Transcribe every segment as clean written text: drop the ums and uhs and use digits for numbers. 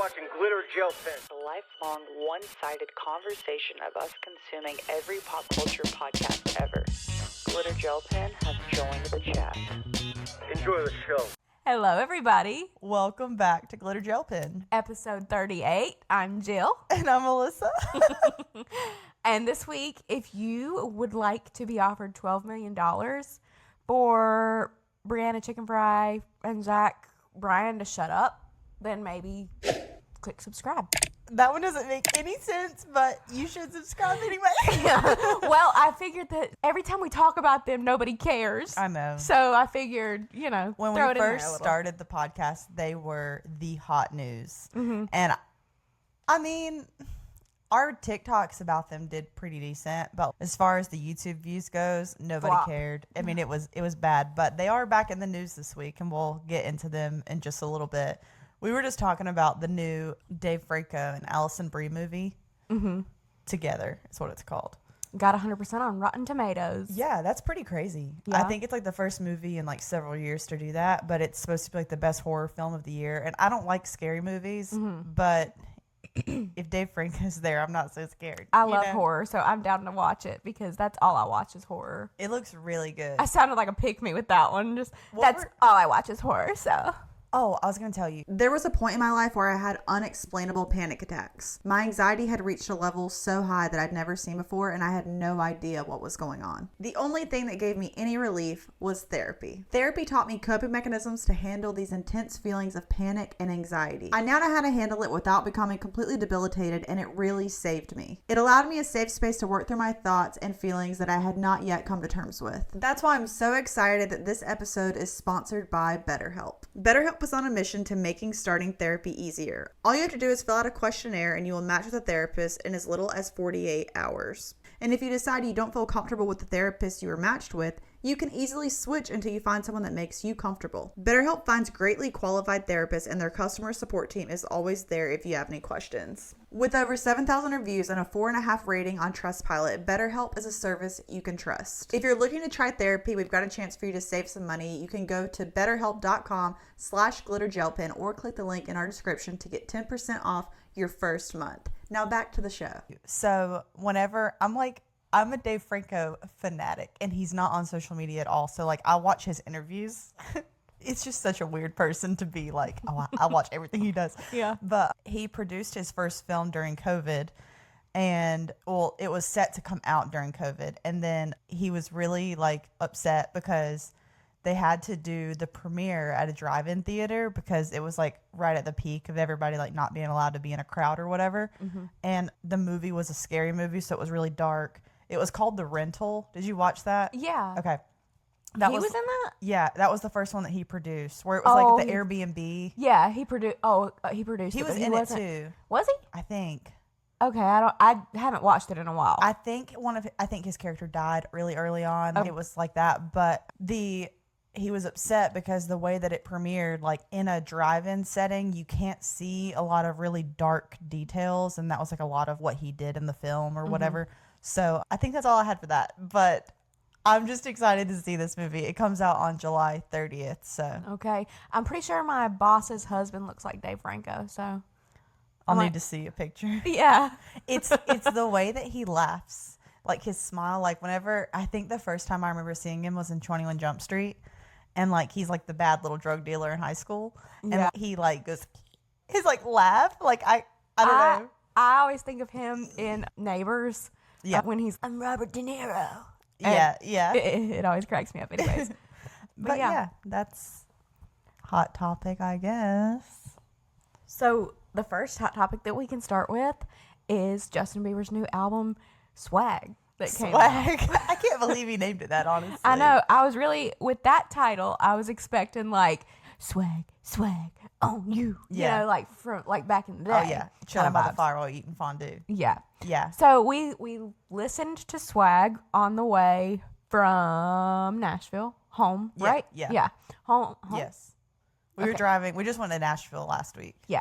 watching Glitter Gel Pen. A lifelong, one-sided conversation of us consuming every pop culture podcast ever. Glitter Gel Pen has joined the chat. Enjoy the show. Hello, everybody. Welcome back to Glitter Gel Pen. Episode 38. I'm Jill. And I'm Melissa. And this week, if you would like to be offered $12 million for Brianna, Chickenfry, and Brian to shut up, then maybe click subscribe. That one doesn't make any sense, but you should subscribe anyway. Well, I figured that every time we talk about them, nobody cares. I know. So I figured, when throw we it in there a first little. started the podcast, they were the hot news. Mm-hmm. And I mean, our TikToks about them did pretty decent, but as far as the YouTube views goes, nobody Flop. cared. I mean, it was bad, but they are back in the news this week, and we'll get into them in just a little bit. We were just talking about the new Dave Franco and Allison Brie movie. Mm-hmm. Together is what it's called. Got 100% on Rotten Tomatoes. Yeah, that's pretty crazy. Yeah. I think it's like the first movie in like several years to do that, but it's supposed to be like the best horror film of the year. And I don't like scary movies, but if Dave Franco's there, I'm not so scared. I love horror, so I'm down to watch it because that's all I watch is horror. It looks really good. I sounded like a pick-me with that one. That's all I watch is horror, so. Oh, I was going to tell you. There was a point in my life where I had unexplainable panic attacks. My anxiety had reached a level so high that I'd never seen before, and I had no idea what was going on. The only thing that gave me any relief was therapy. Therapy taught me coping mechanisms to handle these intense feelings of panic and anxiety. I now know how to handle it without becoming completely debilitated, and it really saved me. It allowed me a safe space to work through my thoughts and feelings that I had not yet come to terms with. That's why I'm so excited that this episode is sponsored by BetterHelp. BetterHelp was on a mission to making starting therapy easier. All you have to do is fill out a questionnaire and you will match with a therapist in as little as 48 hours. And if you decide you don't feel comfortable with the therapist you were matched with, you can easily switch until you find someone that makes you comfortable. BetterHelp finds greatly qualified therapists, and their customer support team is always there if you have any questions. With over 7,000 reviews and a 4.5 rating on Trustpilot, BetterHelp is a service you can trust. If you're looking to try therapy, we've got a chance for you to save some money. You can go to betterhelp.com/glittergelpen or click the link in our description to get 10% off your first month. Now back to the show. So whenever I'm a Dave Franco fanatic, and he's not on social media at all. So like I watch his interviews. It's just such a weird person to be like, oh, I watch everything he does. Yeah. But he produced his first film during COVID, and well, it was set to come out during COVID. And then he was really like upset because they had to do the premiere at a drive-in theater because it was like right at the peak of everybody like not being allowed to be in a crowd or whatever. Mm-hmm. And the movie was a scary movie, so it was really dark. It was called The Rental. Did you watch that? Yeah. Okay. He was in that? Yeah, that was the first one that he produced, where it was like the Airbnb. Yeah, he produced. He produced. He was in it too. Was he? I think. Okay, I haven't watched it in a while. I think his character died really early on. Oh. It was like that, but he was upset because the way that it premiered, like in a drive-in setting, you can't see a lot of really dark details, and that was like a lot of what he did in the film or whatever. So I think that's all I had for that, but I'm just excited to see this movie. It comes out on July 30th, so. Okay. I'm pretty sure my boss's husband looks like Dave Franco, so. I'll need to see a picture. Yeah. It's the way that he laughs, like his smile. Like whenever, I think the first time I remember seeing him was in 21 Jump Street, and like he's like the bad little drug dealer in high school, and he like goes, his like laugh, like I don't know. I always think of him in Neighbors. Yeah. When I'm Robert De Niro. Yeah. It always cracks me up anyways. But yeah, that's hot topic, I guess. So the first hot topic that we can start with is Justin Bieber's new album, Swag. Came out. I can't believe he named it that, honestly. I know. I was really, with that title, I was expecting like swag on you. Yeah. You know, like from like back in the day. Oh yeah, chilling by the vibes. fire while eating fondue. Yeah. Yeah. So we listened to Swag on the way from Nashville home, Yeah, right? yeah. Yeah. Home. Yes. We were driving. We just went to Nashville last week. Yeah.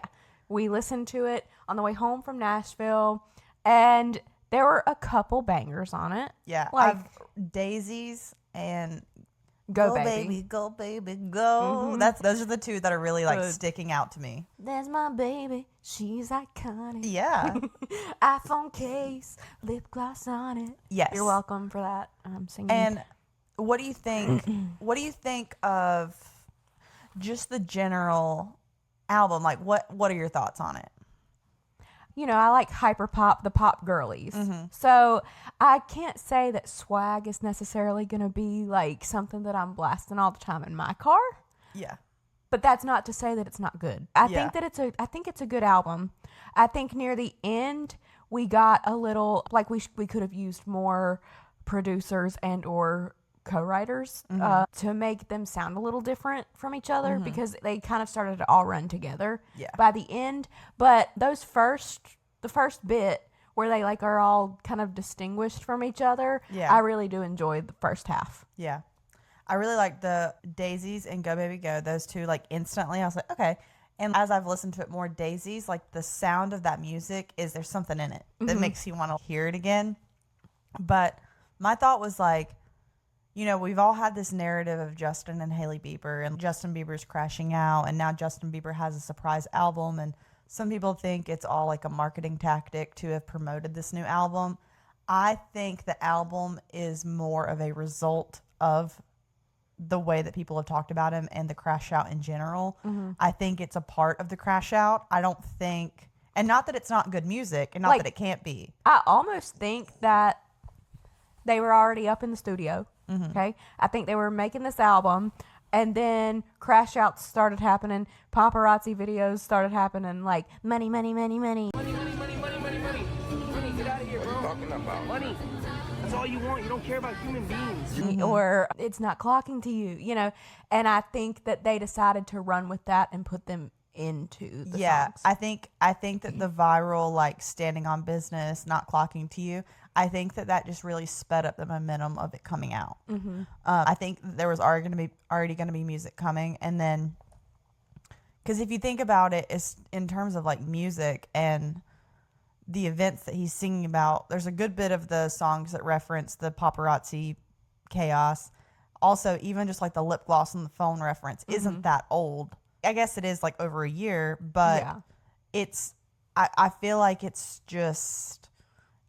We listened to it on the way home from Nashville, and there were a couple bangers on it. Yeah. Like Daisies and Go Baby. Go baby, go. Those are the two that are really like sticking out to me. There's my baby, she's iconic. Yeah. iPhone case, lip gloss on it. Yes. You're welcome for that. I'm singing. And what do you think? What do you think of just the general album? Like, what are your thoughts on it? You know, I like hyper pop, the pop girlies. So I can't say that swag is necessarily going to be like something that I'm blasting all the time in my car. Yeah. But that's not to say that it's not good. I think it's a good album. I think near the end we got a little like we could have used more producers and or co-writers to make them sound a little different from each other because they kind of started to all run together by the end. But the first bit where they like are all kind of distinguished from each other, I really do enjoy the first half. Yeah. I really like the Daisies and Go Baby Go. Those two, like, instantly I was like, okay. And as I've listened to it more, Daisies, like, the sound of that music there's something in it that makes you want to hear it again. But my thought was like, you know, we've all had this narrative of Justin and Hailey Bieber, and Justin Bieber's crashing out, and now Justin Bieber has a surprise album, and some people think it's all like a marketing tactic to have promoted this new album. I think the album is more of a result of the way that people have talked about him and the crash out in general. I think it's a part of the crash out. I don't think, and not that it's not good music, and not that it can't be. I almost think that they were already up in the studio. Okay, I think they were making this album, and then crash outs started happening. Paparazzi videos started happening. Like money. Money, get out of here, bro. What are you talking about? Money. That's all you want. You don't care about human beings. Or it's not clocking to you, you know. And I think that they decided to run with that and put them into the songs. I think that the viral, like, standing on business, not clocking to you, I think that just really sped up the momentum of it coming out. I think there was already going to be music coming, and then because if you think about it, it's in terms of like music and the events that he's singing about, there's a good bit of the songs that reference the paparazzi chaos. Also, even just like the lip gloss on the phone reference isn't that old. I guess it is like over a year, but it's I feel like it's just,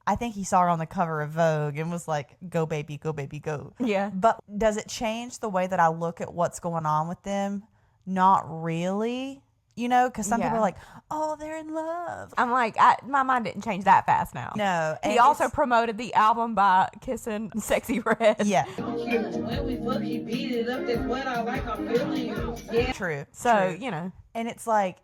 I think he saw her on the cover of Vogue and was like, go baby, go baby, go. Yeah. But does it change the way that I look at what's going on with them? Not really. You know, because some people are like, oh, they're in love. I'm like, my mind didn't change that fast now. No. He also promoted the album by kissing Sexy Red. Yeah. When we fuck, he beat it up. That's what I like. I'm feeling you. Yeah. True. So, you know. And it's like,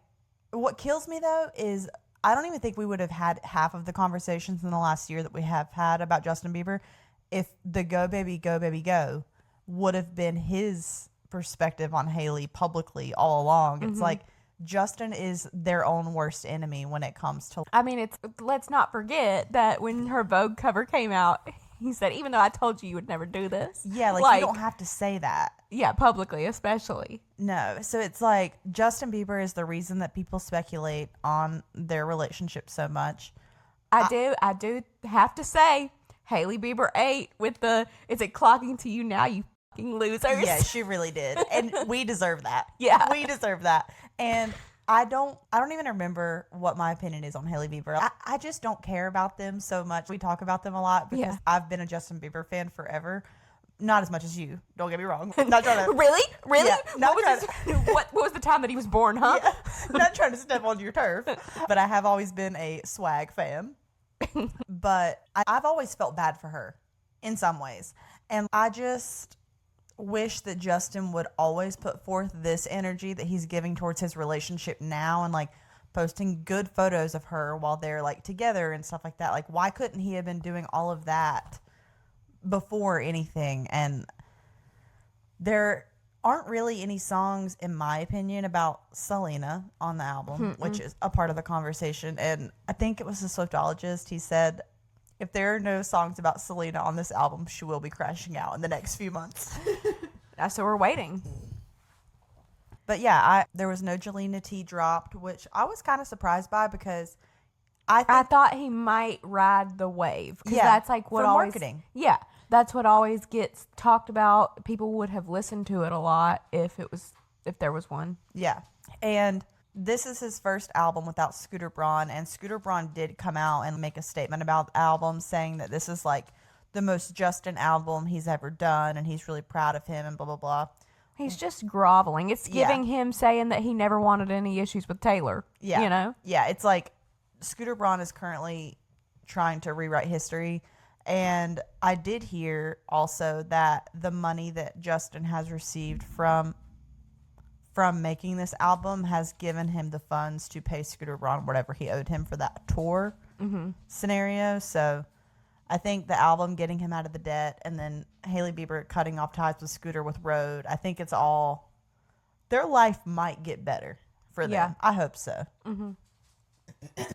what kills me, though, is I don't even think we would have had half of the conversations in the last year that we have had about Justin Bieber if the Go Baby, Go Baby, Go would have been his perspective on Hailey publicly all along. It's like, Justin is their own worst enemy when it comes to... I mean, let's not forget that when her Vogue cover came out, he said, even though I told you would never do this. Yeah, like you don't have to say that. Yeah, publicly especially. No, so it's like Justin Bieber is the reason that people speculate on their relationship so much. I do have to say, Hailey Bieber ate with the, is it clocking to you now, you fucking losers? Yeah, she really did. And we deserve that. Yeah. We deserve that. And I don't even remember what my opinion is on Hailey Bieber. I just don't care about them so much. We talk about them a lot because I've been a Justin Bieber fan forever. Not as much as you. Don't get me wrong. Not trying to... Really? Yeah, what was the time that he was born, huh? Yeah, not trying to step on your turf. But I have always been a swag fan. But I've always felt bad for her in some ways. And I just wish that Justin would always put forth this energy that he's giving towards his relationship now and like posting good photos of her while they're like together and stuff like that. Like, why couldn't he have been doing all of that before anything? And there aren't really any songs, in my opinion, about Selena on the album, which is a part of the conversation. And I think it was the Swiftologist. He said, if there are no songs about Selena on this album, she will be crashing out in the next few months. So we're waiting. But yeah, there was no Jelena T dropped, which I was kind of surprised by because I thought he might ride the wave. Yeah, that's like what for always, marketing. Yeah. That's what always gets talked about. People would have listened to it a lot if there was one. Yeah. And this is his first album without Scooter Braun, and Scooter Braun did come out and make a statement about the album saying that this is like the most Justin album he's ever done and he's really proud of him and blah, blah, blah. He's just groveling. It's giving him saying that he never wanted any issues with Taylor. Yeah. You know? Yeah, it's like Scooter Braun is currently trying to rewrite history. And I did hear also that the money that Justin has received from making this album has given him the funds to pay Scooter Braun whatever he owed him for that tour scenario. So I think the album getting him out of the debt and then Hailey Bieber cutting off ties with Scooter with Road, I think it's all, their life might get better for them. Yeah. I hope so.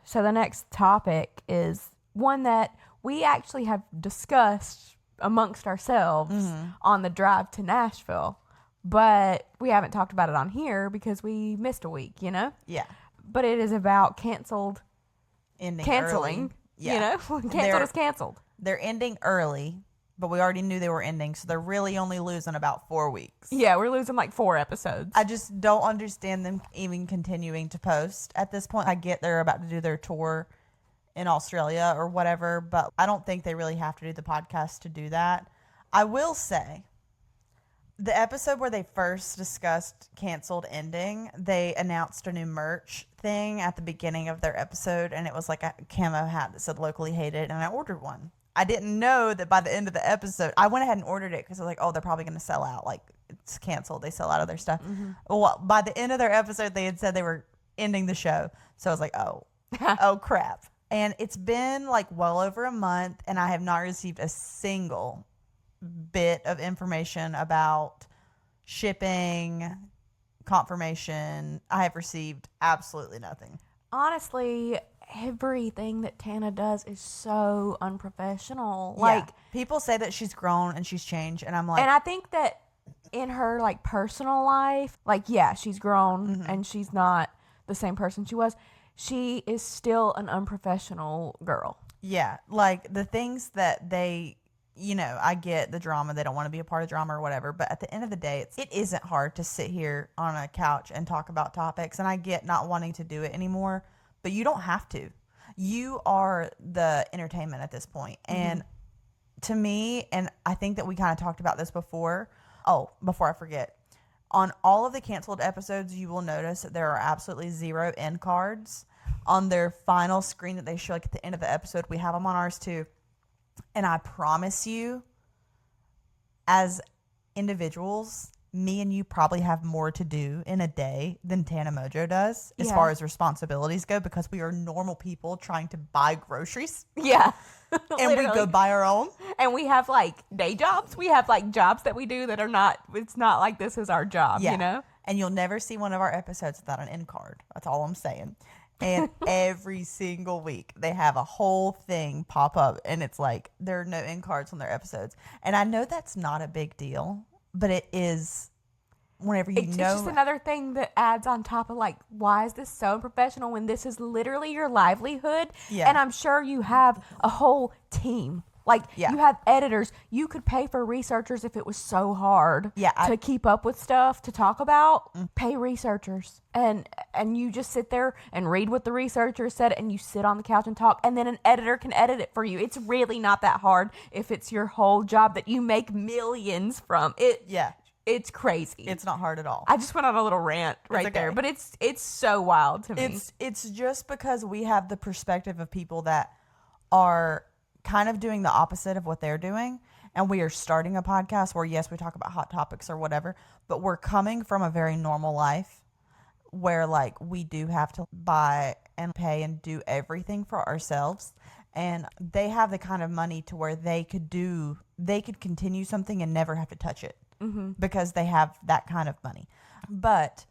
So the next topic is one that we actually have discussed amongst ourselves on the drive to Nashville, but we haven't talked about it on here because we missed a week, you know? Yeah. But it is about canceling. Early. Yeah. You know? Canceled is canceled. They're ending early, but we already knew they were ending, so they're really only losing about 4 weeks. Yeah, we're losing like 4 episodes. I just don't understand them even continuing to post at this point. I get they're about to do their tour in Australia or whatever, but I don't think they really have to do the podcast to do that. I will say, the episode where they first discussed canceled ending, they announced a new merch thing at the beginning of their episode, and it was like a camo hat that said locally hated, and I ordered one. I didn't know that by the end of the episode, I went ahead and ordered it because I was like, oh, they're probably going to sell out. Like, it's canceled. They sell out of their stuff. Well, by the end of their episode, they had said they were ending the show. So I was like, oh, oh, crap. And it's been like well over a month, and I have not received a single bit of information about shipping, confirmation. I have received absolutely nothing. Honestly, everything that Tana does is so unprofessional. Like, people say that she's grown and she's changed, and I'm like, and I think that in her like personal life, like, yeah, she's grown and she's not the same person she was. She is still an unprofessional girl. yeah, like the things that they, you know, I get the drama. They don't want to be a part of drama or whatever. But at the end of the day, it isn't hard to sit here on a couch and talk about topics. And I get not wanting to do it anymore, but you don't have to. You are the entertainment at this point. And to me, and I think that we kind of talked about this before. Oh, before I forget, on all of the canceled episodes, you will notice that there are absolutely 0 end cards on their final screen that they show like at the end of the episode. We have them on ours too. And I promise you, as individuals, me and you probably have more to do in a day than Tana Mojo does as far as responsibilities go, because we are normal people trying to buy groceries. Yeah. And we go buy our own. And we have like day jobs. We have like jobs that we do that are not, it's not like this is our job, you know? And you'll never see one of our episodes without an end card. That's all I'm saying. And every single week they have a whole thing pop up, and it's like there are no end cards on their episodes. And I know that's not a big deal, but it is whenever you It's know. just another thing that adds on top of like, why is this so unprofessional when this is literally your livelihood? Yeah. And I'm sure you have a whole team. Like, you have editors. You could pay for researchers if it was so hard to keep up with stuff to talk about. Pay researchers. And you just sit there and read what the researcher said, and you sit on the couch and talk, and then an editor can edit it for you. It's really not that hard if it's your whole job that you make millions from. It's crazy. It's not hard at all. I just went on a little rant right there, but it's so wild to me. It's just because we have the perspective of people that are kind of doing the opposite of what they're doing, and we are starting a podcast where, yes, we talk about hot topics or whatever, but we're coming from a very normal life where like we do have to buy and pay and do everything for ourselves, and they have the kind of money to where they could continue something and never have to touch it because they have that kind of money. But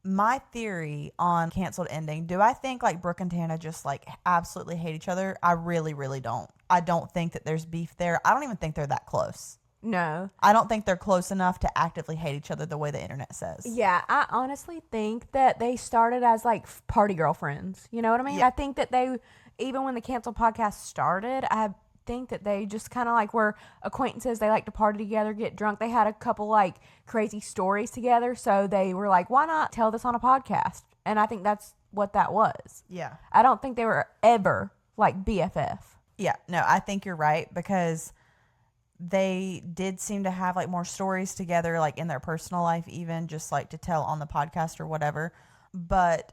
my theory on canceled ending, do I think like Brooke and Tana just like absolutely hate each other? I really, really don't. I don't think that there's beef there. I don't even think they're that close. No. I don't think they're close enough to actively hate each other the way the internet says. Yeah, I honestly think that they started as like party girlfriends. You know what I mean? Yeah. I think that they, even when the canceled podcast started, I think that they just kind of like were acquaintances. They like to party together, get drunk. They had a couple like crazy stories together. So they were like, why not tell this on a podcast? And I think that's what that was. Yeah. I don't think they were ever like BFF. Yeah. No, I think you're right, because they did seem to have like more stories together, like in their personal life, even just like to tell on the podcast or whatever. But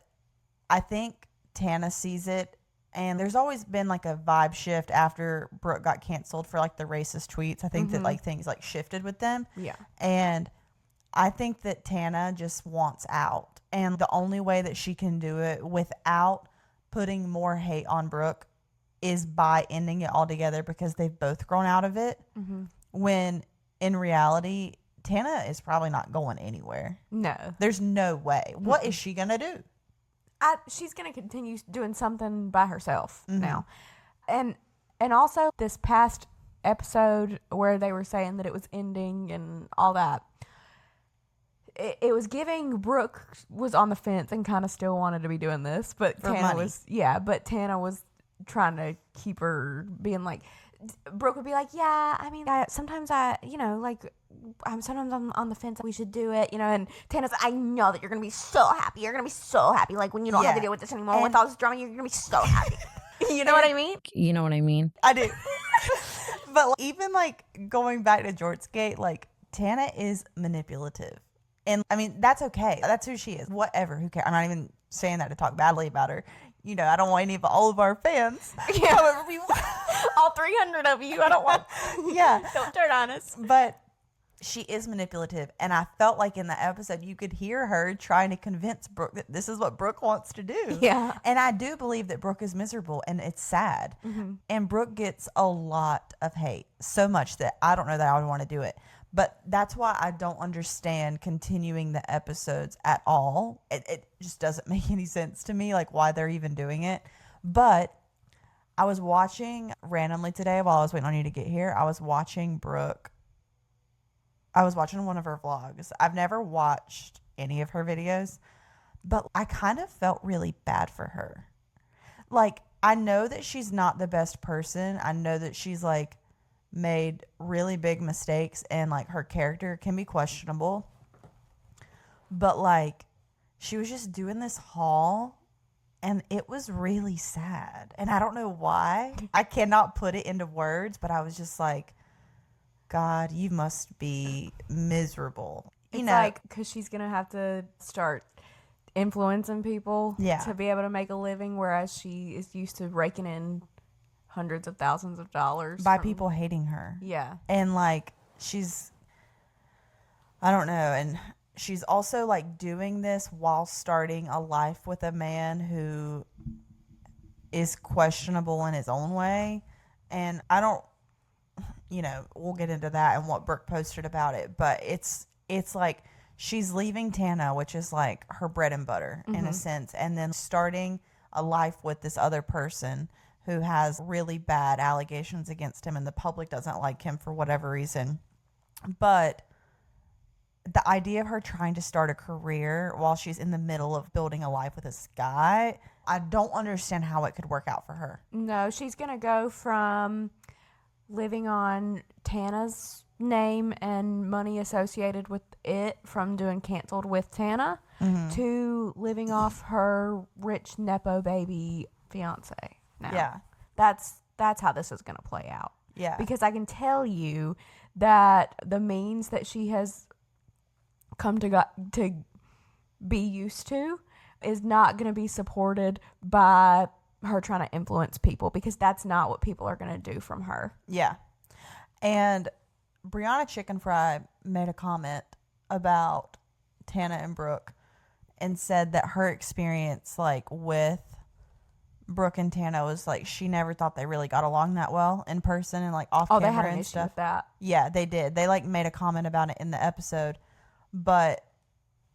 I think Tana sees it, and there's always been like a vibe shift after Brooke got canceled for like the racist tweets. I think that like things like shifted with them. Yeah. And I think that Tana just wants out, and the only way that she can do it without putting more hate on Brooke is by ending it all together, because they've both grown out of it. When in reality, Tana is probably not going anywhere. No. There's no way. What is she gonna do? She's going to continue doing something by herself now. And also this past episode where they were saying that it was ending and all that, it was giving Brooke was on the fence and kind of still wanted to be doing this, but For Tana money. but Tana was trying to keep her being like, Brooke would be like, yeah, I mean, sometimes sometimes I'm on the fence. We should do it, and Tana's like, I know that you're going to be so happy. You're going to be so happy. Like when you don't have to deal with this anymore, with all this drama, you're going to be so happy. You know what I mean? You know what I mean? I do. But even like going back to Jortsgate, like Tana is manipulative. And I mean, that's okay. That's who she is. Whatever. Who cares? I'm not even saying that to talk badly about her. I don't want all of our fans. Yeah. However people, all 300 of you, I don't want. Yeah. Don't turn on us. But she is manipulative. And I felt like in the episode, you could hear her trying to convince Brooke that this is what Brooke wants to do. Yeah. And I do believe that Brooke is miserable, and it's sad. And Brooke gets a lot of hate, so much that I don't know that I would want to do it. But that's why I don't understand continuing the episodes at all. It just doesn't make any sense to me, like why they're even doing it. But I was watching randomly today while I was waiting on you to get here. I was watching Brooke. I was watching one of her vlogs. I've never watched any of her videos, but I kind of felt really bad for her. Like, I know that she's not the best person. I know that she's like made really big mistakes, and like her character can be questionable, but like she was just doing this haul, and it was really sad, and I don't know why. I cannot put it into words, but I was just like, God, you must be miserable. It's like, because she's gonna have to start influencing people to be able to make a living, whereas she is used to raking in hundreds of thousands of dollars by people hating her. Yeah. And like I don't know, and she's also like doing this while starting a life with a man who is questionable in his own way. And I don't, we'll get into that and what Brooke posted about it, but it's like she's leaving Tana, which is like her bread and butter in a sense, and then starting a life with this other person who has really bad allegations against him, and the public doesn't like him for whatever reason. But the idea of her trying to start a career while she's in the middle of building a life with this guy, I don't understand how it could work out for her. No, she's going to go from living on Tana's name and money associated with it from doing Canceled with Tana to living off her rich Nepo baby fiance. Now. Yeah. That's how this is going to play out. Yeah. Because I can tell you that the means that she has come to be used to is not going to be supported by her trying to influence people, because that's not what people are going to do from her. Yeah. And Brianna Chickenfry made a comment about Tana and Brooke and said that her experience like with Brooke and Tana was like she never thought they really got along that well in person and like off camera they had an and issue stuff. with that. Yeah, they did. They like made a comment about it in the episode. But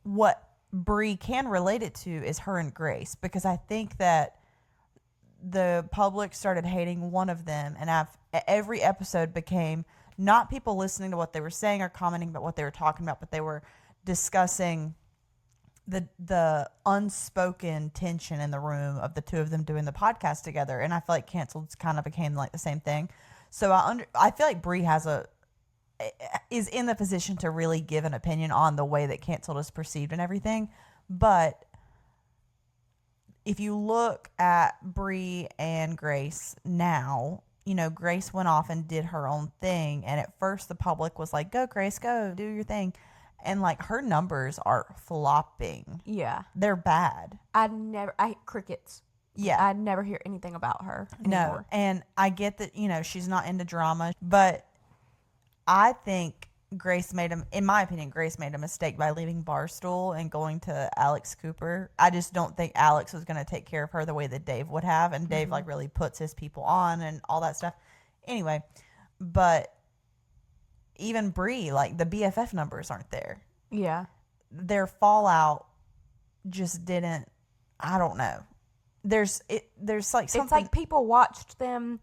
what Brie can relate it to is her and Grace, because I think that the public started hating one of them, and every episode became not people listening to what they were saying or commenting about what they were talking about, but they were discussing the unspoken tension in the room of the two of them doing the podcast together. And I feel like Canceled kind of became like the same thing. So I feel like Brie is in the position to really give an opinion on the way that canceled is perceived and everything. But if you look at Brie and Grace now, you know, Grace went off and did her own thing. And at first the public was like, go Grace, go do your thing. And like her numbers are flopping. Yeah. They're bad. I crickets. Yeah. I'd never hear anything about her anymore. No. And I get that, you know, she's not into drama, but I think in my opinion, Grace made a mistake by leaving Barstool and going to Alex Cooper. I just don't think Alex was going to take care of her the way that Dave would have. And Dave like really puts his people on and all that stuff. Anyway, but even Brie, like the BFF numbers aren't there. Yeah. Their fallout just didn't, I don't know. There's like something. It's like people watched them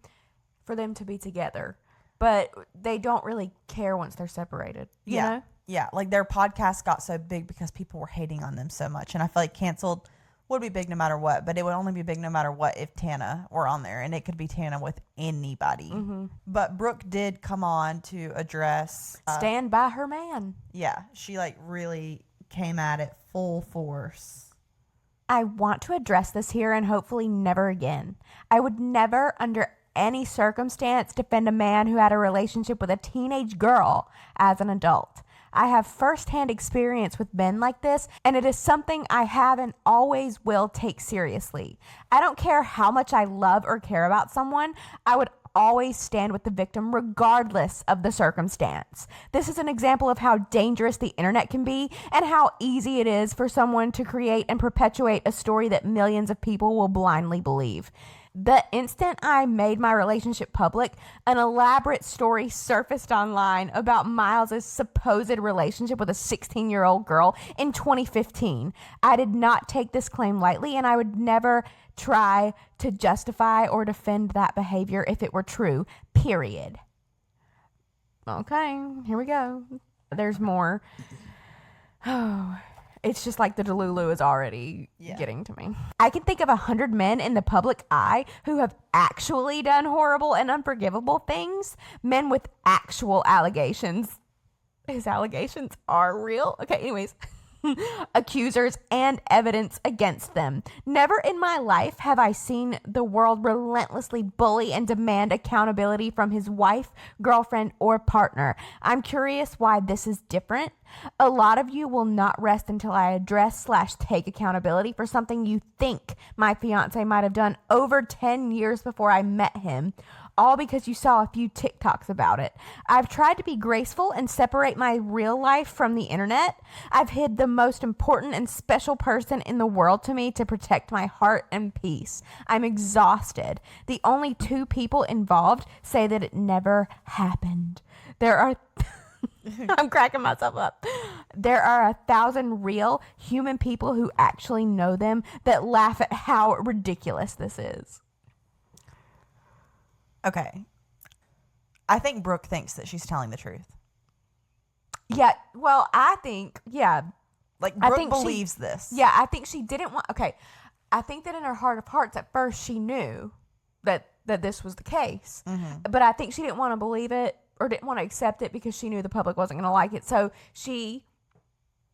for them to be together, but they don't really care once they're separated. You know? Yeah. Like their podcast got so big because people were hating on them so much. And I feel like canceled would be big no matter what, but it would only be big no matter what if Tana were on there, and it could be Tana with anybody. Mm-hmm. But Brooke did come on to address. Stand by her man. Yeah. She like really came at it full force. I want to address this here and hopefully never again. I would never, under any circumstance, defend a man who had a relationship with a teenage girl as an adult. I have firsthand experience with men like this, and it is something I have and always will take seriously. I don't care how much I love or care about someone, I would always stand with the victim regardless of the circumstance. This is an example of how dangerous the internet can be and how easy it is for someone to create and perpetuate a story that millions of people will blindly believe. The instant I made my relationship public, an elaborate story surfaced online about Miles' supposed relationship with a 16-year-old girl in 2015. I did not take this claim lightly, and I would never try to justify or defend that behavior if it were true, period. Okay, here we go. There's more. Oh, it's just like the Delulu is already getting to me. I can think of 100 men in the public eye who have actually done horrible and unforgivable things. Men with actual allegations. His allegations are real. Okay, anyways. Accusers and evidence against them. Never in my life have I seen the world relentlessly bully and demand accountability from his wife, girlfriend, or partner. I'm curious why this is different. A lot of you will not rest until I address/take accountability for something you think my fiance might have done over 10 years before I met him. All because you saw a few TikToks about it. I've tried to be graceful and separate my real life from the internet. I've hid the most important and special person in the world to me to protect my heart and peace. I'm exhausted. The only two people involved say that it never happened. There are... I'm cracking myself up. There are 1,000 real human people who actually know them that laugh at how ridiculous this is. Okay. I think Brooke thinks that she's telling the truth. Yeah, well, I think, yeah. Like, Brooke believes this. Yeah, I think she didn't want, okay. I think that in her heart of hearts, at first, she knew that this was the case. Mm-hmm. But I think she didn't want to believe it or didn't want to accept it because she knew the public wasn't going to like it. So she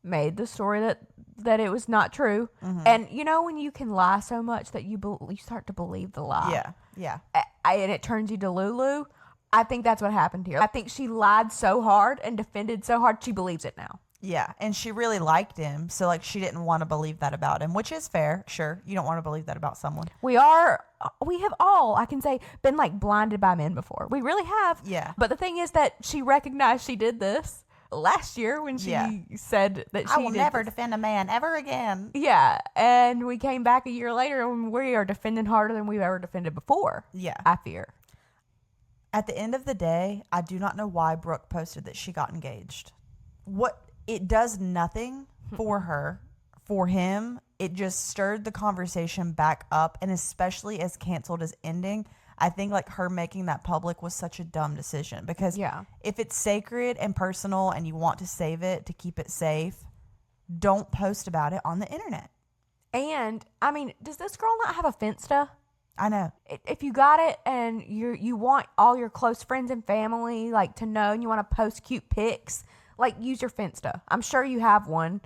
made the story that it was not true. Mm-hmm. And you know when you can lie so much that you start to believe the lie? Yeah. And it turns you to Lulu. I think that's what happened here. I think she lied so hard and defended so hard, she believes it now. Yeah, and she really liked him, so like she didn't want to believe that about him, which is fair. Sure, you don't want to believe that about someone. We have all, I can say, been like blinded by men before. We really have. Yeah. But the thing is that she recognized she did this last year when she said that I will never defend a man ever again. Yeah, and we came back a year later and we are defending harder than we've ever defended before. Yeah. I fear. At the end of the day, I do not know why Brooke posted that she got engaged. It does nothing for her, for him. It just stirred the conversation back up, and especially as canceled is ending, I think like her making that public was such a dumb decision because if it's sacred and personal and you want to save it to keep it safe, don't post about it on the internet. And I mean, does this girl not have a Finsta? I know. If you got it and you want all your close friends and family like to know, and you want to post cute pics, like use your Finsta. I'm sure you have one.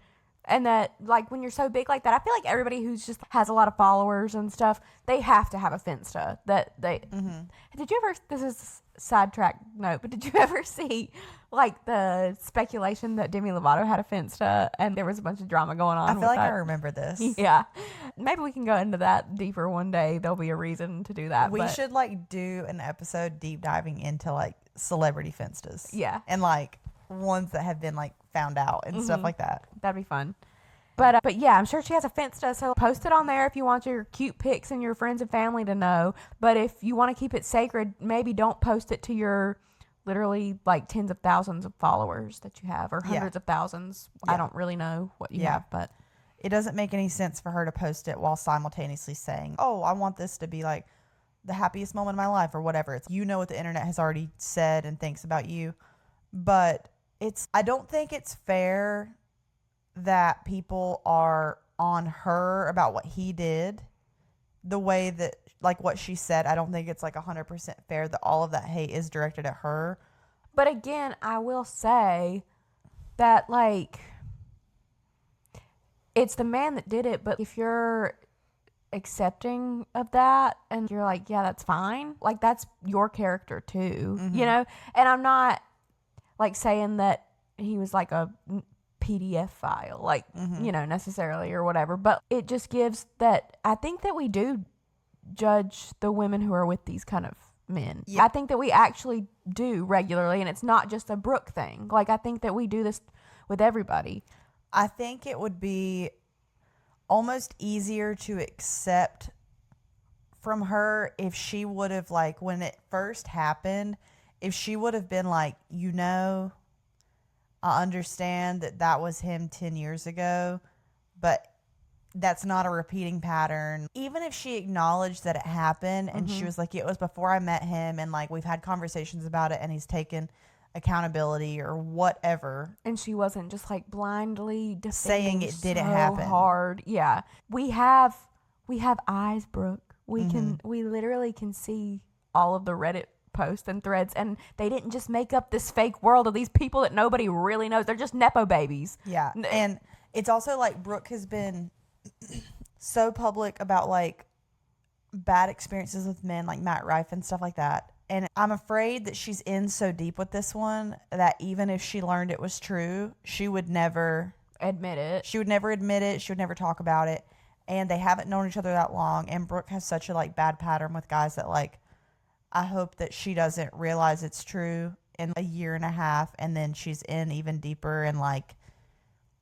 And that, like, when you're so big like that, I feel like everybody who's just has a lot of followers and stuff, they have to have a Finsta. That they Did you ever? This is a sidetrack note, but did you ever see like the speculation that Demi Lovato had a Finsta and there was a bunch of drama going on? I feel like I remember this. Yeah, maybe we can go into that deeper one day. There'll be a reason to do that. We should like do an episode deep diving into like celebrity Finstas. Yeah, and like ones that have been like found out and stuff like that. That'd be fun. But yeah, I'm sure she has a Finsta, so post it on there if you want your cute pics and your friends and family to know. But if you want to keep it sacred, maybe don't post it to your literally like tens of thousands of followers that you have, or hundreds of thousands. I don't really know what you have, but it doesn't make any sense for her to post it while simultaneously saying, oh, I want this to be like the happiest moment of my life or whatever. It's, you know, what the internet has already said and thinks about you. But I don't think it's fair that people are on her about what he did the way that, like what she said. I don't think it's like 100% fair that all of that hate is directed at her. But again, I will say that like it's the man that did it, but if you're accepting of that and you're like, yeah, that's fine, like that's your character too, you know? And I'm not like saying that he was like a PDF file, like, you know, necessarily or whatever, but it just gives that, I think that we do judge the women who are with these kind of men. I think that we actually do regularly, and it's not just a Brooke thing. Like, I think that we do this with everybody. I think it would be almost easier to accept from her if she would have, like, when it first happened, if she would have been like, you know, I understand that that was him 10 years ago, but that's not a repeating pattern. Even if she acknowledged that it happened and she was like, it was before I met him and like we've had conversations about it and he's taken accountability or whatever. And she wasn't just like blindly saying it didn't so happen hard. Yeah. We have eyes, Brooke. We we literally can see all of the Reddit posts and threads, and they didn't just make up this fake world of these people that nobody really knows. They're just Nepo babies. Yeah. And it's also like Brooke has been so public about like bad experiences with men like Matt Rife and stuff like that. And I'm afraid that she's in so deep with this one that even if she learned it was true, she would never admit it. She would never admit it. She would never talk about it. And they haven't known each other that long. And Brooke has such a like bad pattern with guys that like, I hope that she doesn't realize it's true in a year and a half, and then she's in even deeper, and like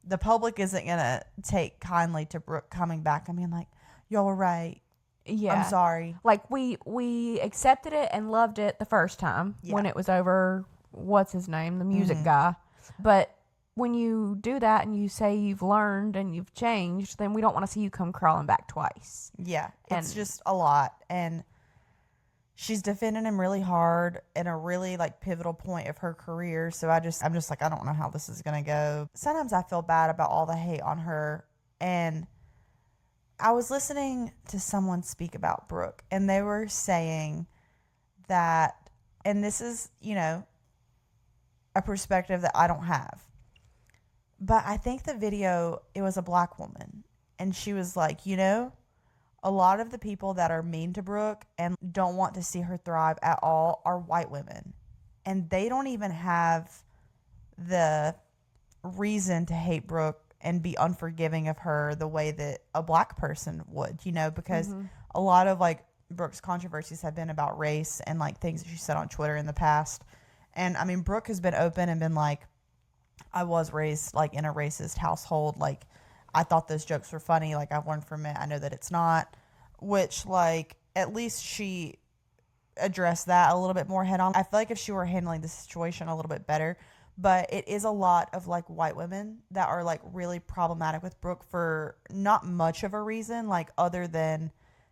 the public isn't gonna take kindly to Brooke coming back. I mean, like, y'all were right. Yeah, I'm sorry. Like we accepted it and loved it the first time when it was over. What's his name? The music guy. But when you do that and you say you've learned and you've changed, then we don't want to see you come crawling back twice. Yeah, it's just a lot. And she's defending him really hard in a really like pivotal point of her career. So I'm just like, I don't know how this is going to go. Sometimes I feel bad about all the hate on her. And I was listening to someone speak about Brooke, and they were saying that, and this is, you know, a perspective that I don't have, but I think the video, it was a black woman, and she was like, you know, a lot of the people that are mean to Brooke and don't want to see her thrive at all are white women. And they don't even have the reason to hate Brooke and be unforgiving of her the way that a black person would, you know, because a lot of like Brooke's controversies have been about race and like things that she said on Twitter in the past. And I mean, Brooke has been open and been like, I was raised like in a racist household. Like, I thought those jokes were funny. Like, I've learned from it. I know that it's not, which like, at least she addressed that a little bit more head on. I feel like if she were handling the situation a little bit better, but it is a lot of like white women that are like really problematic with Brooke for not much of a reason, like other than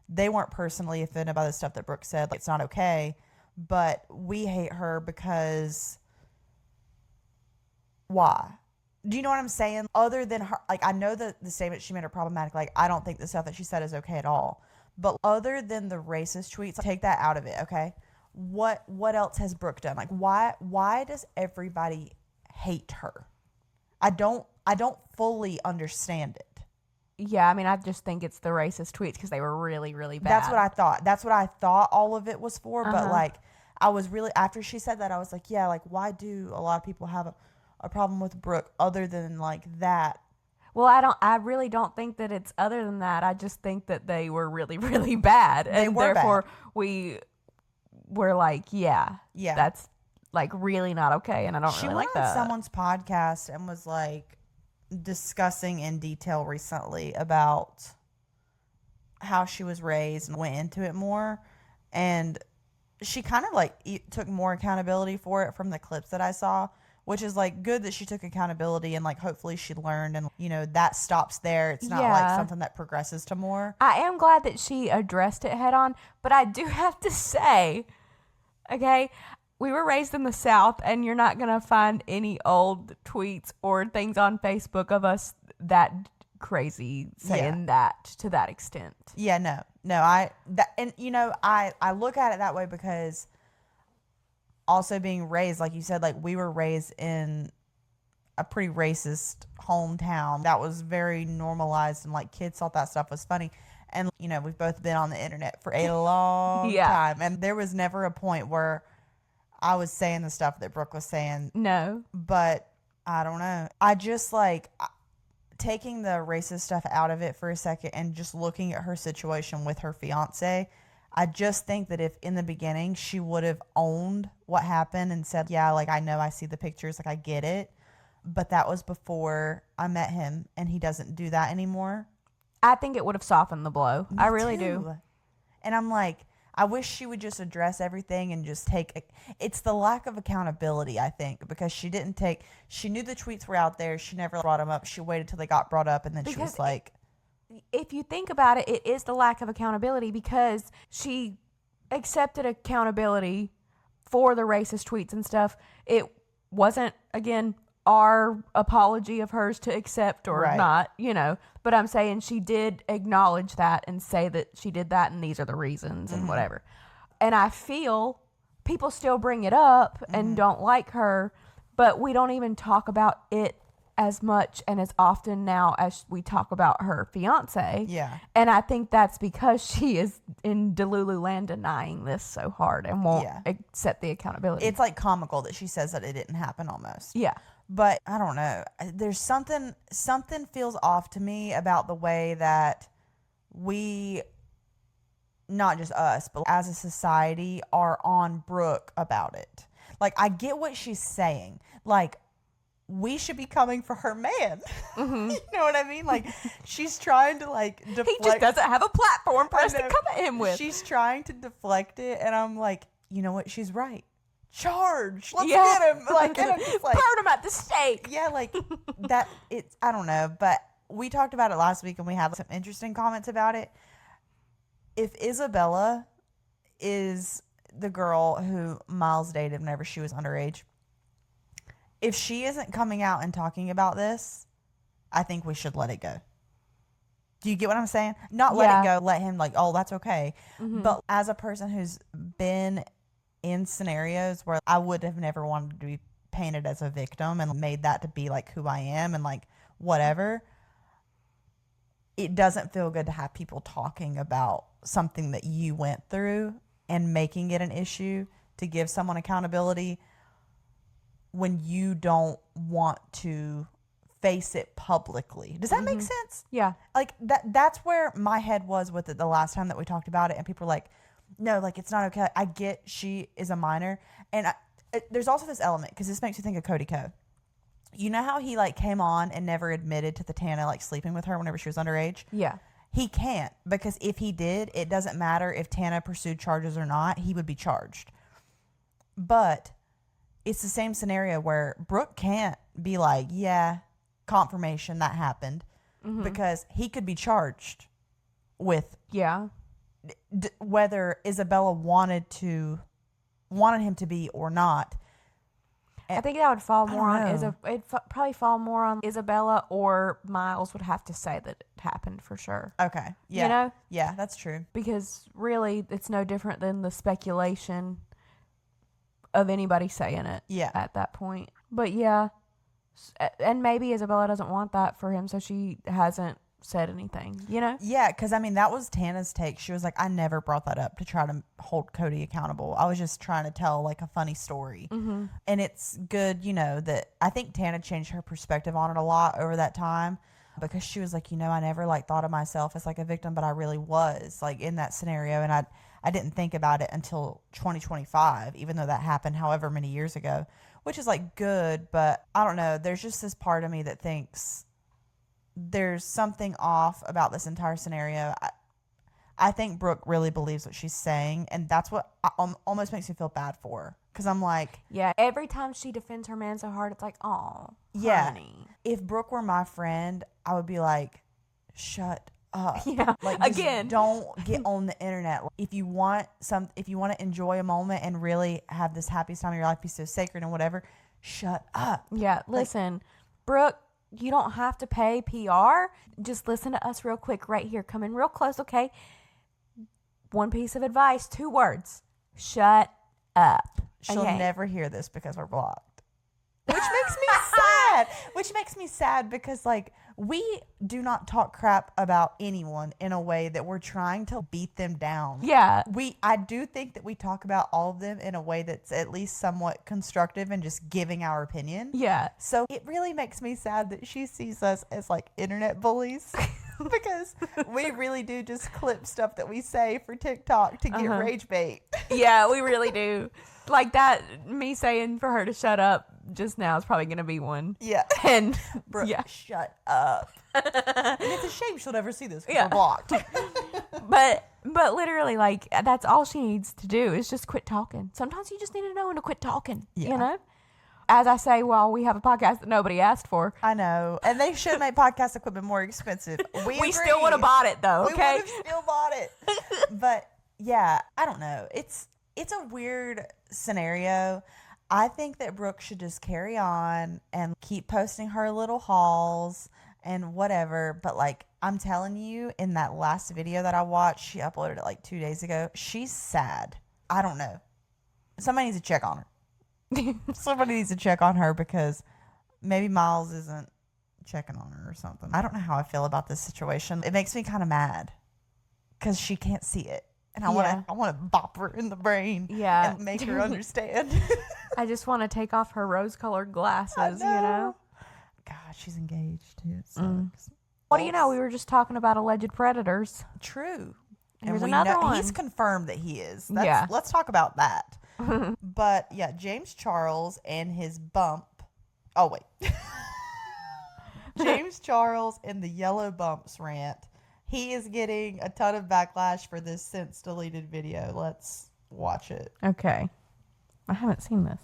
they weren't personally offended by the stuff that Brooke said. Like, it's not okay, but we hate her because why? Do you know what I'm saying? Other than her, like, I know that the statement she made are problematic. Like, I don't think the stuff that she said is okay at all. But other than the racist tweets, take that out of it, okay? What else has Brooke done? Like, why does everybody hate her? I don't fully understand it. Yeah, I mean, I just think it's the racist tweets because they were really, really bad. That's what I thought. That's what I thought all of it was for. But like, I was really, after she said that, I was like, yeah, like, why do a lot of people have a problem with Brooke other than like that? Well, I really don't think that it's other than that. I just think that they were really, really bad. They and were therefore bad. we were like, yeah, that's like really not okay. And I don't She really went like on that. someone's podcast and was like discussing in detail recently about how she was raised and went into it more. And she kind of like took more accountability for it from the clips that I saw, which is like good that she took accountability and like hopefully she learned and that stops there. It's not like something that progresses to more. I am glad that she addressed it head on, but I do have to say, okay, we were raised in the South and you're not going to find any old tweets or things on Facebook of us that crazy saying that to that extent. Yeah, no, I look at it that way because also being raised, like you said, like we were raised in a pretty racist hometown that was very normalized and like kids thought that stuff was funny. And, we've both been on the internet for a long time. And there was never a point where I was saying the stuff that Brooke was saying. No. But I don't know. I just like taking the racist stuff out of it for a second and just looking at her situation with her fiance. I just think that if in the beginning she would have owned what happened and said, yeah, like I know I see the pictures, like I get it. But that was before I met him and he doesn't do that anymore. I think it would have softened the blow. I really do. And I'm like, I wish she would just address everything and just it's the lack of accountability, I think, because she knew the tweets were out there. She never brought them up. She waited till they got brought up and then she was like, if you think about it, it is the lack of accountability because she accepted accountability for the racist tweets and stuff. It wasn't, again, our apology of hers to accept or not, but I'm saying she did acknowledge that and say that she did that and these are the reasons and whatever. And I feel people still bring it up and don't like her, but we don't even talk about it as much and as often now as we talk about her fiance. Yeah. And I think that's because she is in Delulu land denying this so hard and won't accept the accountability. It's like comical that she says that it didn't happen almost. Yeah. But I don't know. There's something feels off to me about the way that we, not just us, but as a society are on Brooke about it. Like, I get what she's saying. Like, we should be coming for her man. You know what I mean? Like, she's trying to like deflect. He just doesn't have a platform for us to come at him with. She's trying to deflect it, and I'm like, you know what? She's right. Charge. Let's get him. Like, and I'm just like, burn him at the stake. Yeah, like that. It's, I don't know, but we talked about it last week, and we had some interesting comments about it. If Isabella is the girl who Miles dated whenever she was underage, if she isn't coming out and talking about this, I think we should let it go. Do you get what I'm saying? Not let it go, let him like, oh, that's okay. But as a person who's been in scenarios where I would have never wanted to be painted as a victim and made that to be like who I am and like whatever, it doesn't feel good to have people talking about something that you went through and making it an issue to give someone accountability when you don't want to face it publicly. Does that make sense? Yeah. Like that's where my head was with it the last time that we talked about it, and people were like, no, like it's not okay. I get she is a minor. And there's also this element, because this makes me think of Cody Ko. You know how he like came on and never admitted to the Tana like sleeping with her whenever she was underage? Yeah. He can't, because if he did, it doesn't matter if Tana pursued charges or not, he would be charged. But it's the same scenario where Brooke can't be like, yeah, confirmation that happened, because he could be charged with whether Isabella wanted him to be or not. I think that would fall more on know. probably fall more on Isabella, or Miles would have to say that it happened for sure. Okay. Yeah. You know? Yeah, that's true. Because really, it's no different than the speculation of anybody saying it. Yeah. At that point, but yeah, and maybe Isabella doesn't want that for him, so she hasn't said anything. You know? Yeah, because I mean, that was Tana's take. She was like, I never brought that up to try to hold Cody accountable. I was just trying to tell like a funny story. Mm-hmm. And it's good, you know, that I think Tana changed her perspective on it a lot over that time, because she was like, you know, I never like thought of myself as like a victim, but I really was like in that scenario. And I didn't think about it until 2025, even though that happened however many years ago, which is like good. But I don't know. There's just this part of me that thinks there's something off about this entire scenario. I think Brooke really believes what she's saying, and that's what almost makes me feel bad for her. Because I'm like... Yeah, every time she defends her man so hard, it's like, oh, yeah, honey. If Brooke were my friend, I would be like, shut up. Yeah, like, again. Don't get on the internet. If you want to enjoy a moment and really have this happiest time of your life, be so sacred and whatever, shut up. Yeah, listen, Brooke, you don't have to pay PR. Just listen to us real quick right here. Come in real close, okay? One piece of advice, 2 words. Shut up. She'll Okay. never hear this because we're blocked. Which makes me sad. Which makes me sad because, like, we do not talk crap about anyone in a way that we're trying to beat them down. Yeah. I do think that we talk about all of them in a way that's at least somewhat constructive and just giving our opinion. Yeah. So it really makes me sad that she sees us as like internet bullies because we really do just clip stuff that we say for TikTok to get rage bait. Yeah, we really do. Like that, me saying for her to shut up just now is probably going to be one. Yeah. And Brooke, yeah. shut up. And it's a shame she'll never see this because Yeah. we're blocked. But literally, like, that's all she needs to do is just quit talking. Sometimes you just need to know when to quit talking, you know? As I say, well, we have a podcast that nobody asked for. I know. And they should make podcast equipment more expensive. We agree. Still would have bought it, though, okay? We would have still bought it. But, yeah, I don't know. It's a weird scenario. I think that Brooke should just carry on and keep posting her little hauls and whatever. But, like, I'm telling you, in that last video that I watched, she uploaded it like 2 days ago. She's sad. I don't know. Somebody needs to check on her. Somebody needs to check on her because maybe Miles isn't checking on her or something. I don't know how I feel about this situation. It makes me kind of mad because she can't see it. And I want to bop her in the brain and make her understand. I just want to take off her rose-colored glasses, you know? God, she's engaged too. It sucks. What do you know? We were just talking about alleged predators. True. Here's we another know one. he's confirmed that he is. Yeah. Let's talk about that. But yeah, James Charles and his bump. Oh, wait. James Charles and the yellow bumps rant. He is getting a ton of backlash for this since deleted video. Let's watch it. Okay. I haven't seen this.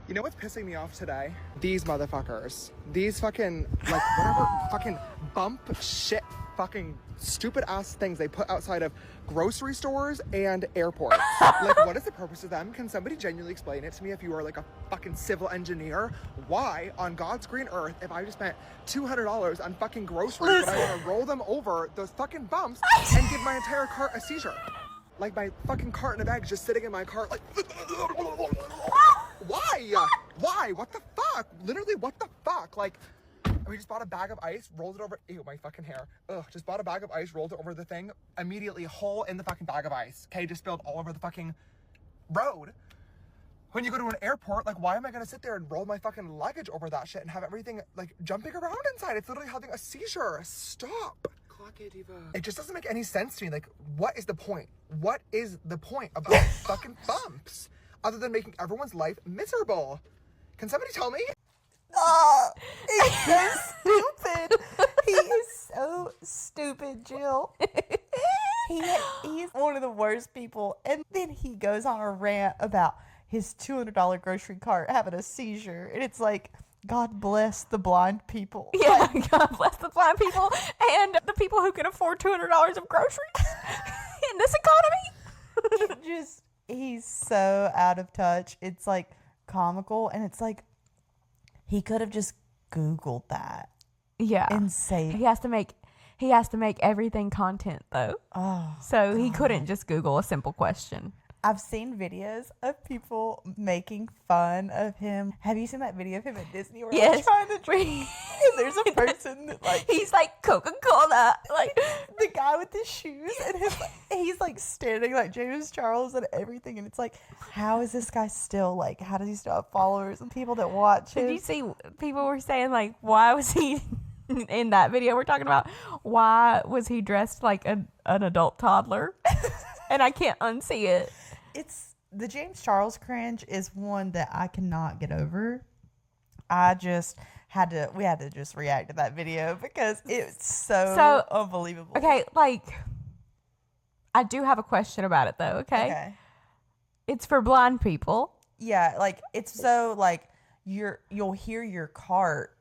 You know what's pissing me off today? These motherfuckers. These fucking, like, whatever fucking bump shit fucking stupid ass things they put outside of grocery stores and airports. Like, what is the purpose of them? Can somebody genuinely explain it to me if you are like a fucking civil engineer? Why on God's green earth, if I just spent $200 on fucking groceries, but I want to roll them over those fucking bumps and give my entire cart a seizure? Like my fucking cart in a bag just sitting in my cart like... Why? Why? What the fuck? Literally, what the fuck? Like, we just bought a bag of ice, rolled it over. Ew, my fucking hair. Ugh, just bought a bag of ice, rolled it over the thing. Immediately, hole in the fucking bag of ice. Okay, just spilled all over the fucking road. When you go to an airport, like, why am I gonna sit there and roll my fucking luggage over that shit and have everything, like, jumping around inside? It's literally having a seizure. Stop. It just doesn't make any sense to me. Like, what is the point? What is the point of those fucking bumps? Other than making everyone's life miserable. Can somebody tell me? Oh, he's so stupid. He is so stupid, Jill. He's one of the worst people. And then he goes on a rant about his $200 grocery cart having a seizure. And it's like, God bless the blind people. Yeah, God bless the blind people and the people who can afford $200 of groceries in this economy. He's so out of touch. It's like comical, and it's like he could have just Googled that Yeah. and saved. He has to make everything content though. Oh, So he couldn't just Google a simple question. I've seen videos of people making fun of him. Have you seen that video of him at Disney where Yes. he's trying to drink? And there's a person that like He's like Coca-Cola. like the guy with the shoes, and he's like standing like James Charles and everything, and it's like, how is this guy still like? How does he still have followers and people that watch him? Did you see people were saying like, why was he in that video we're talking about? Why was he dressed like an adult toddler? And I can't unsee it. It's the James Charles cringe is one that I cannot get over. I just we had to just react to that video because it's so unbelievable. Okay, like I do have a question about it though, Okay. It's for blind people. Yeah, like it's so like you'll hear your cart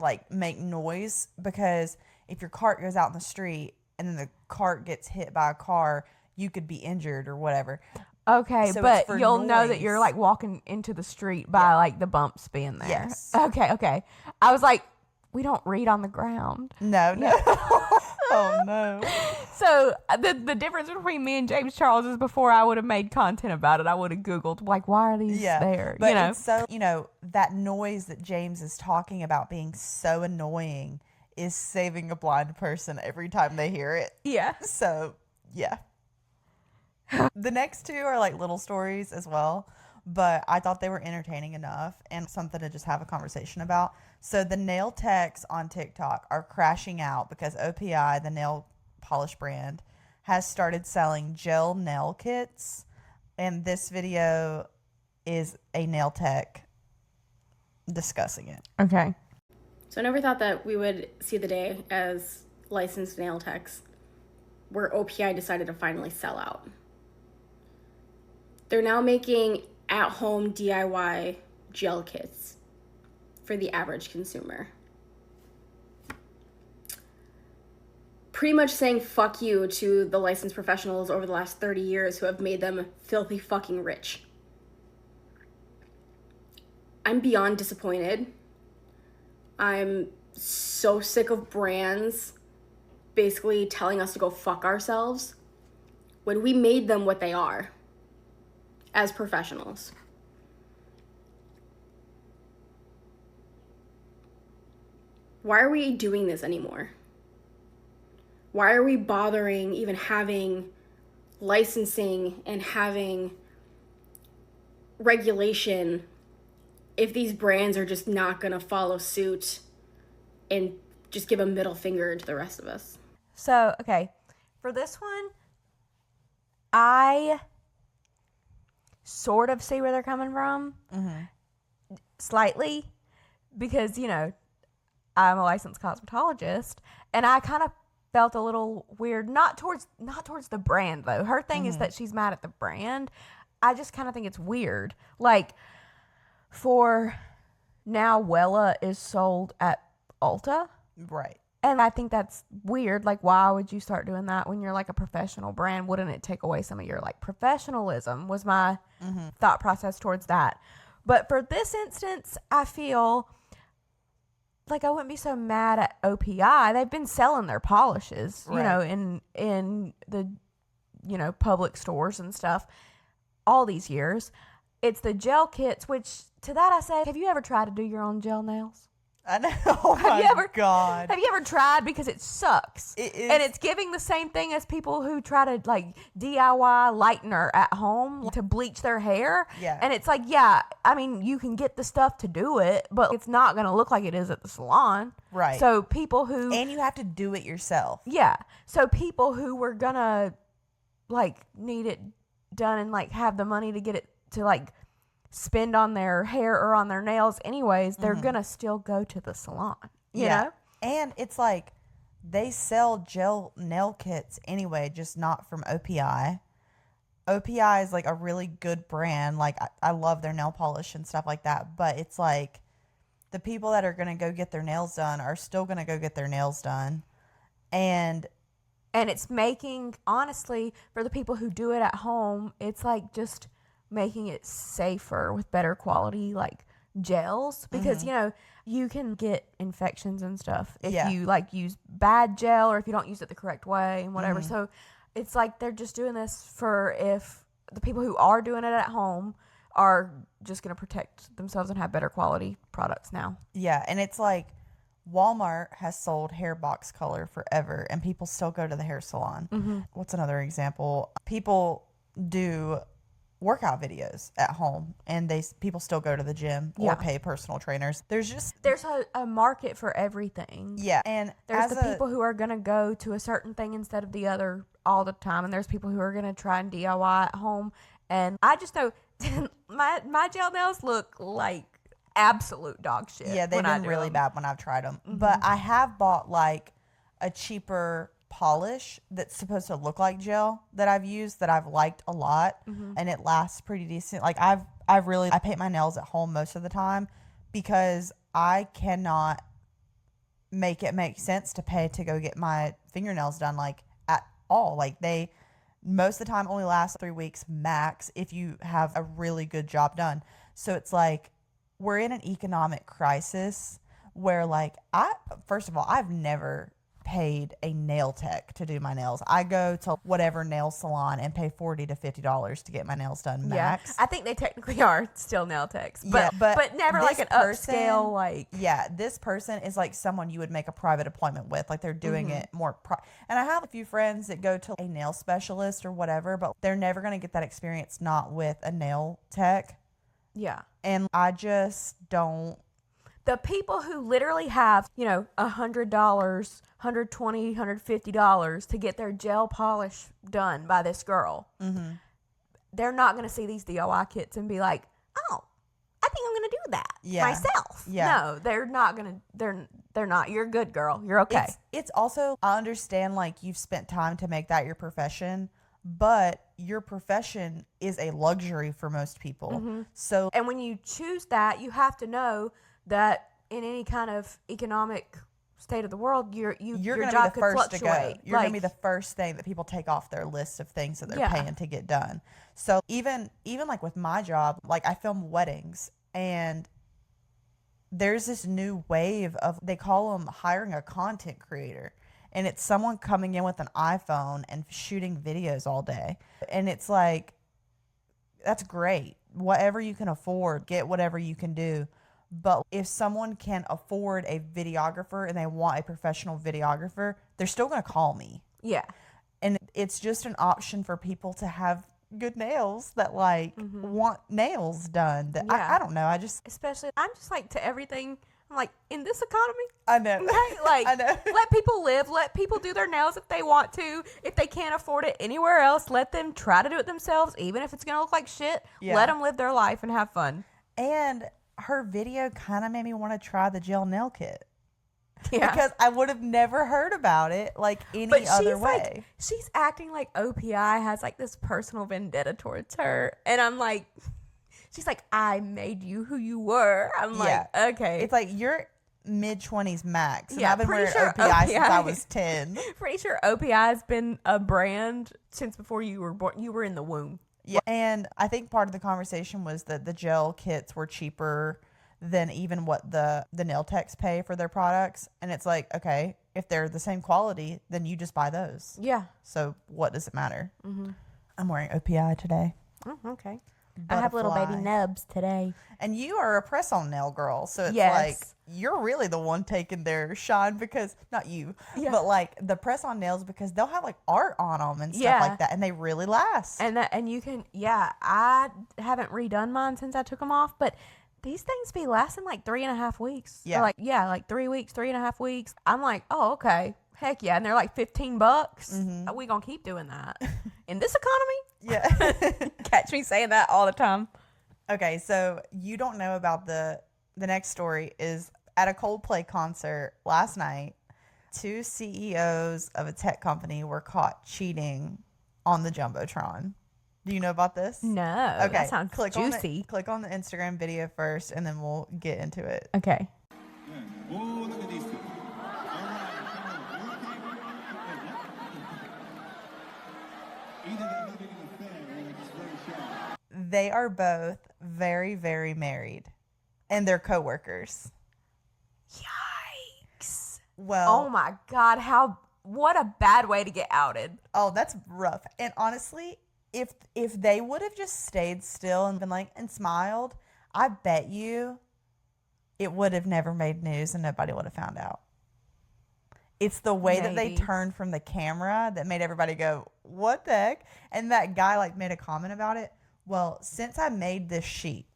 like make noise because if your cart goes out in the street and then the cart gets hit by a car, you could be injured or whatever. Okay, So it's but for you'll know that noise. you're like walking into the street by like the bumps being there. Yes. Okay. I was like, we don't read on the ground. No. Oh no. So the difference between me and James Charles is before I would have made content about it, I would have Googled like, why are these there? But you know? it's so that noise that James is talking about being so annoying is saving a blind person every time they hear it. Yeah. So yeah. The next two are like little stories as well, but I thought they were entertaining enough and something to just have a conversation about. So the nail techs on TikTok are crashing out because OPI, the nail polish brand, has started selling gel nail kits, and this video is a nail tech discussing it. Okay. So I never thought that we would see the day as licensed nail techs where OPI decided to finally sell out. They're now making at-home DIY gel kits for the average consumer. Pretty much saying fuck you to the licensed professionals over the last 30 years who have made them filthy fucking rich. I'm beyond disappointed. I'm so sick of brands basically telling us to go fuck ourselves when we made them what they are as professionals. Why are we doing this anymore? Why are we bothering even having licensing and having regulation if these brands are just not going to follow suit and just give a middle finger to the rest of us? So, okay, for this one, I sort of see where they're coming from, slightly, because, I'm a licensed cosmetologist, and I kind of felt a little weird, not towards the brand, though. Her thing is that she's mad at the brand. I just kind of think it's weird. Like, for now, Wella is sold at Ulta. Right. And I think that's weird. Like, why would you start doing that when you're like a professional brand? Wouldn't it take away some of your like professionalism? Was my thought process towards that. But for this instance, I feel like I wouldn't be so mad at OPI. They've been selling their polishes, in the, public stores and stuff all these years. It's the gel kits, which to that I say, have you ever tried to do your own gel nails? I know. Oh my God. Have you ever tried? Because it sucks. It is. And it's giving the same thing as people who try to like DIY lightener at home to bleach their hair. Yeah. And it's like, you can get the stuff to do it, but it's not going to look like it is at the salon. Right. So people who... And you have to do it yourself. Yeah. So people who were going to like need it done and like have the money to get it to like spend on their hair or on their nails anyways, they're gonna still go to the salon, you know? And it's like they sell gel nail kits anyway, just not from OPI. OPI is like a really good brand. Like I love their nail polish and stuff like that, but it's like the people that are gonna go get their nails done are still gonna go get their nails done. And it's making, honestly, for the people who do it at home, it's like just making it safer with better quality, like gels, because you can get infections and stuff if you like use bad gel or if you don't use it the correct way and whatever. So it's like they're just doing this for if the people who are doing it at home are just going to protect themselves and have better quality products now. Yeah, and it's like Walmart has sold hair box color forever, and people still go to the hair salon. What's another example? People do workout videos at home, and people still go to the gym or pay personal trainers. There's a market for everything. Yeah, and there's the people who are going to go to a certain thing instead of the other all the time, and there's people who are going to try and DIY at home. And I just know my gel nails look like absolute dog shit. Yeah, they've been really bad when I've tried them. But I have bought like a cheaper polish that's supposed to look like gel that I've used that I've liked a lot, and it lasts pretty decent. Like I paint my nails at home most of the time because I cannot make it make sense to pay to go get my fingernails done like at all. Like they most of the time only last 3 weeks max if you have a really good job done. So it's like we're in an economic crisis where like first of all, I've never paid a nail tech to do my nails. I go to whatever nail salon and pay $40 to $50 to get my nails done max. Yeah, I think they technically are still nail techs, but never like an upscale like. Yeah, this person is like someone you would make a private appointment with. Like they're doing it more. And I have a few friends that go to a nail specialist or whatever, but they're never going to get that experience not with a nail tech. Yeah, and I just don't. The people who literally have, $100, $120, $150 to get their gel polish done by this girl, they're not going to see these DIY kits and be like, oh, I think I'm going to do that myself. Yeah. No, they're not going to. They're not. You're good, girl. You're okay. It's also, I understand like you've spent time to make that your profession, but your profession is a luxury for most people. So, and when you choose that, you have to know that in any kind of economic state of the world, your going job to be the could first fluctuate. to go. You're going to be the first thing that people take off their list of things that they're paying to get done. So even like with my job, like I film weddings, and there's this new wave of, they call them hiring a content creator. And it's someone coming in with an iPhone and shooting videos all day. And it's like, that's great. Whatever you can afford, get whatever you can do. But if someone can afford a videographer and they want a professional videographer, they're still going to call me. Yeah. And it's just an option for people to have good nails that like want nails done. That I don't know. I'm just like to everything. I'm like, in this economy, I know. Okay? Like, I know. Let people live. Let people do their nails if they want to. If they can't afford it anywhere else, let them try to do it themselves, even if it's going to look like shit. Yeah. Let them live their life and have fun. And her video kind of made me want to try the gel nail kit. Yeah. Because I would have never heard about it like any other way. Like, she's acting like OPI has like this personal vendetta towards her. And I'm like, she's like, I made you who you were. I'm like, okay. It's like you're mid-20s max. And I've been wearing OPI since I was 10. Pretty sure OPI has been a brand since before you were born. You were in the womb. Yeah. And I think part of the conversation was that the gel kits were cheaper than even what the nail techs pay for their products. And it's like, okay, if they're the same quality, then you just buy those. Yeah. So what does it matter? I'm wearing OPI today. Oh, okay. Butterfly. I have little baby nubs today. And you are a press-on nail girl. So it's like, you're really the one taking their shine because, not you, but like the press-on nails, because they'll have like art on them and stuff like that. And they really last. And you can, I haven't redone mine since I took them off, but these things be lasting like 3.5 weeks. Yeah. Like 3 weeks, 3.5 weeks. I'm like, oh, okay. Heck yeah. And they're like $15. We gonna keep doing that. In this economy? Yeah. Catch me saying that all the time. Okay, so you don't know about the next story is at a Coldplay concert last night, 2 CEOs of a tech company were caught cheating on the Jumbotron. Do you know about this? No. Okay. That sounds juicy. Click on the Instagram video first, and then we'll get into it. Okay. Oh, look at these two. They are both very, very married, and they're coworkers. Yikes. Well, Oh my God, what a bad way to get outed. oh, that's rough. And honestly, if they would have just stayed still and been like and smiled, I bet you it would have never made news and nobody would have found out. It's the way that they Maybe. turned from the camera that made everybody go, what the heck? And that guy like made a comment about it. Well, since I made this sheet,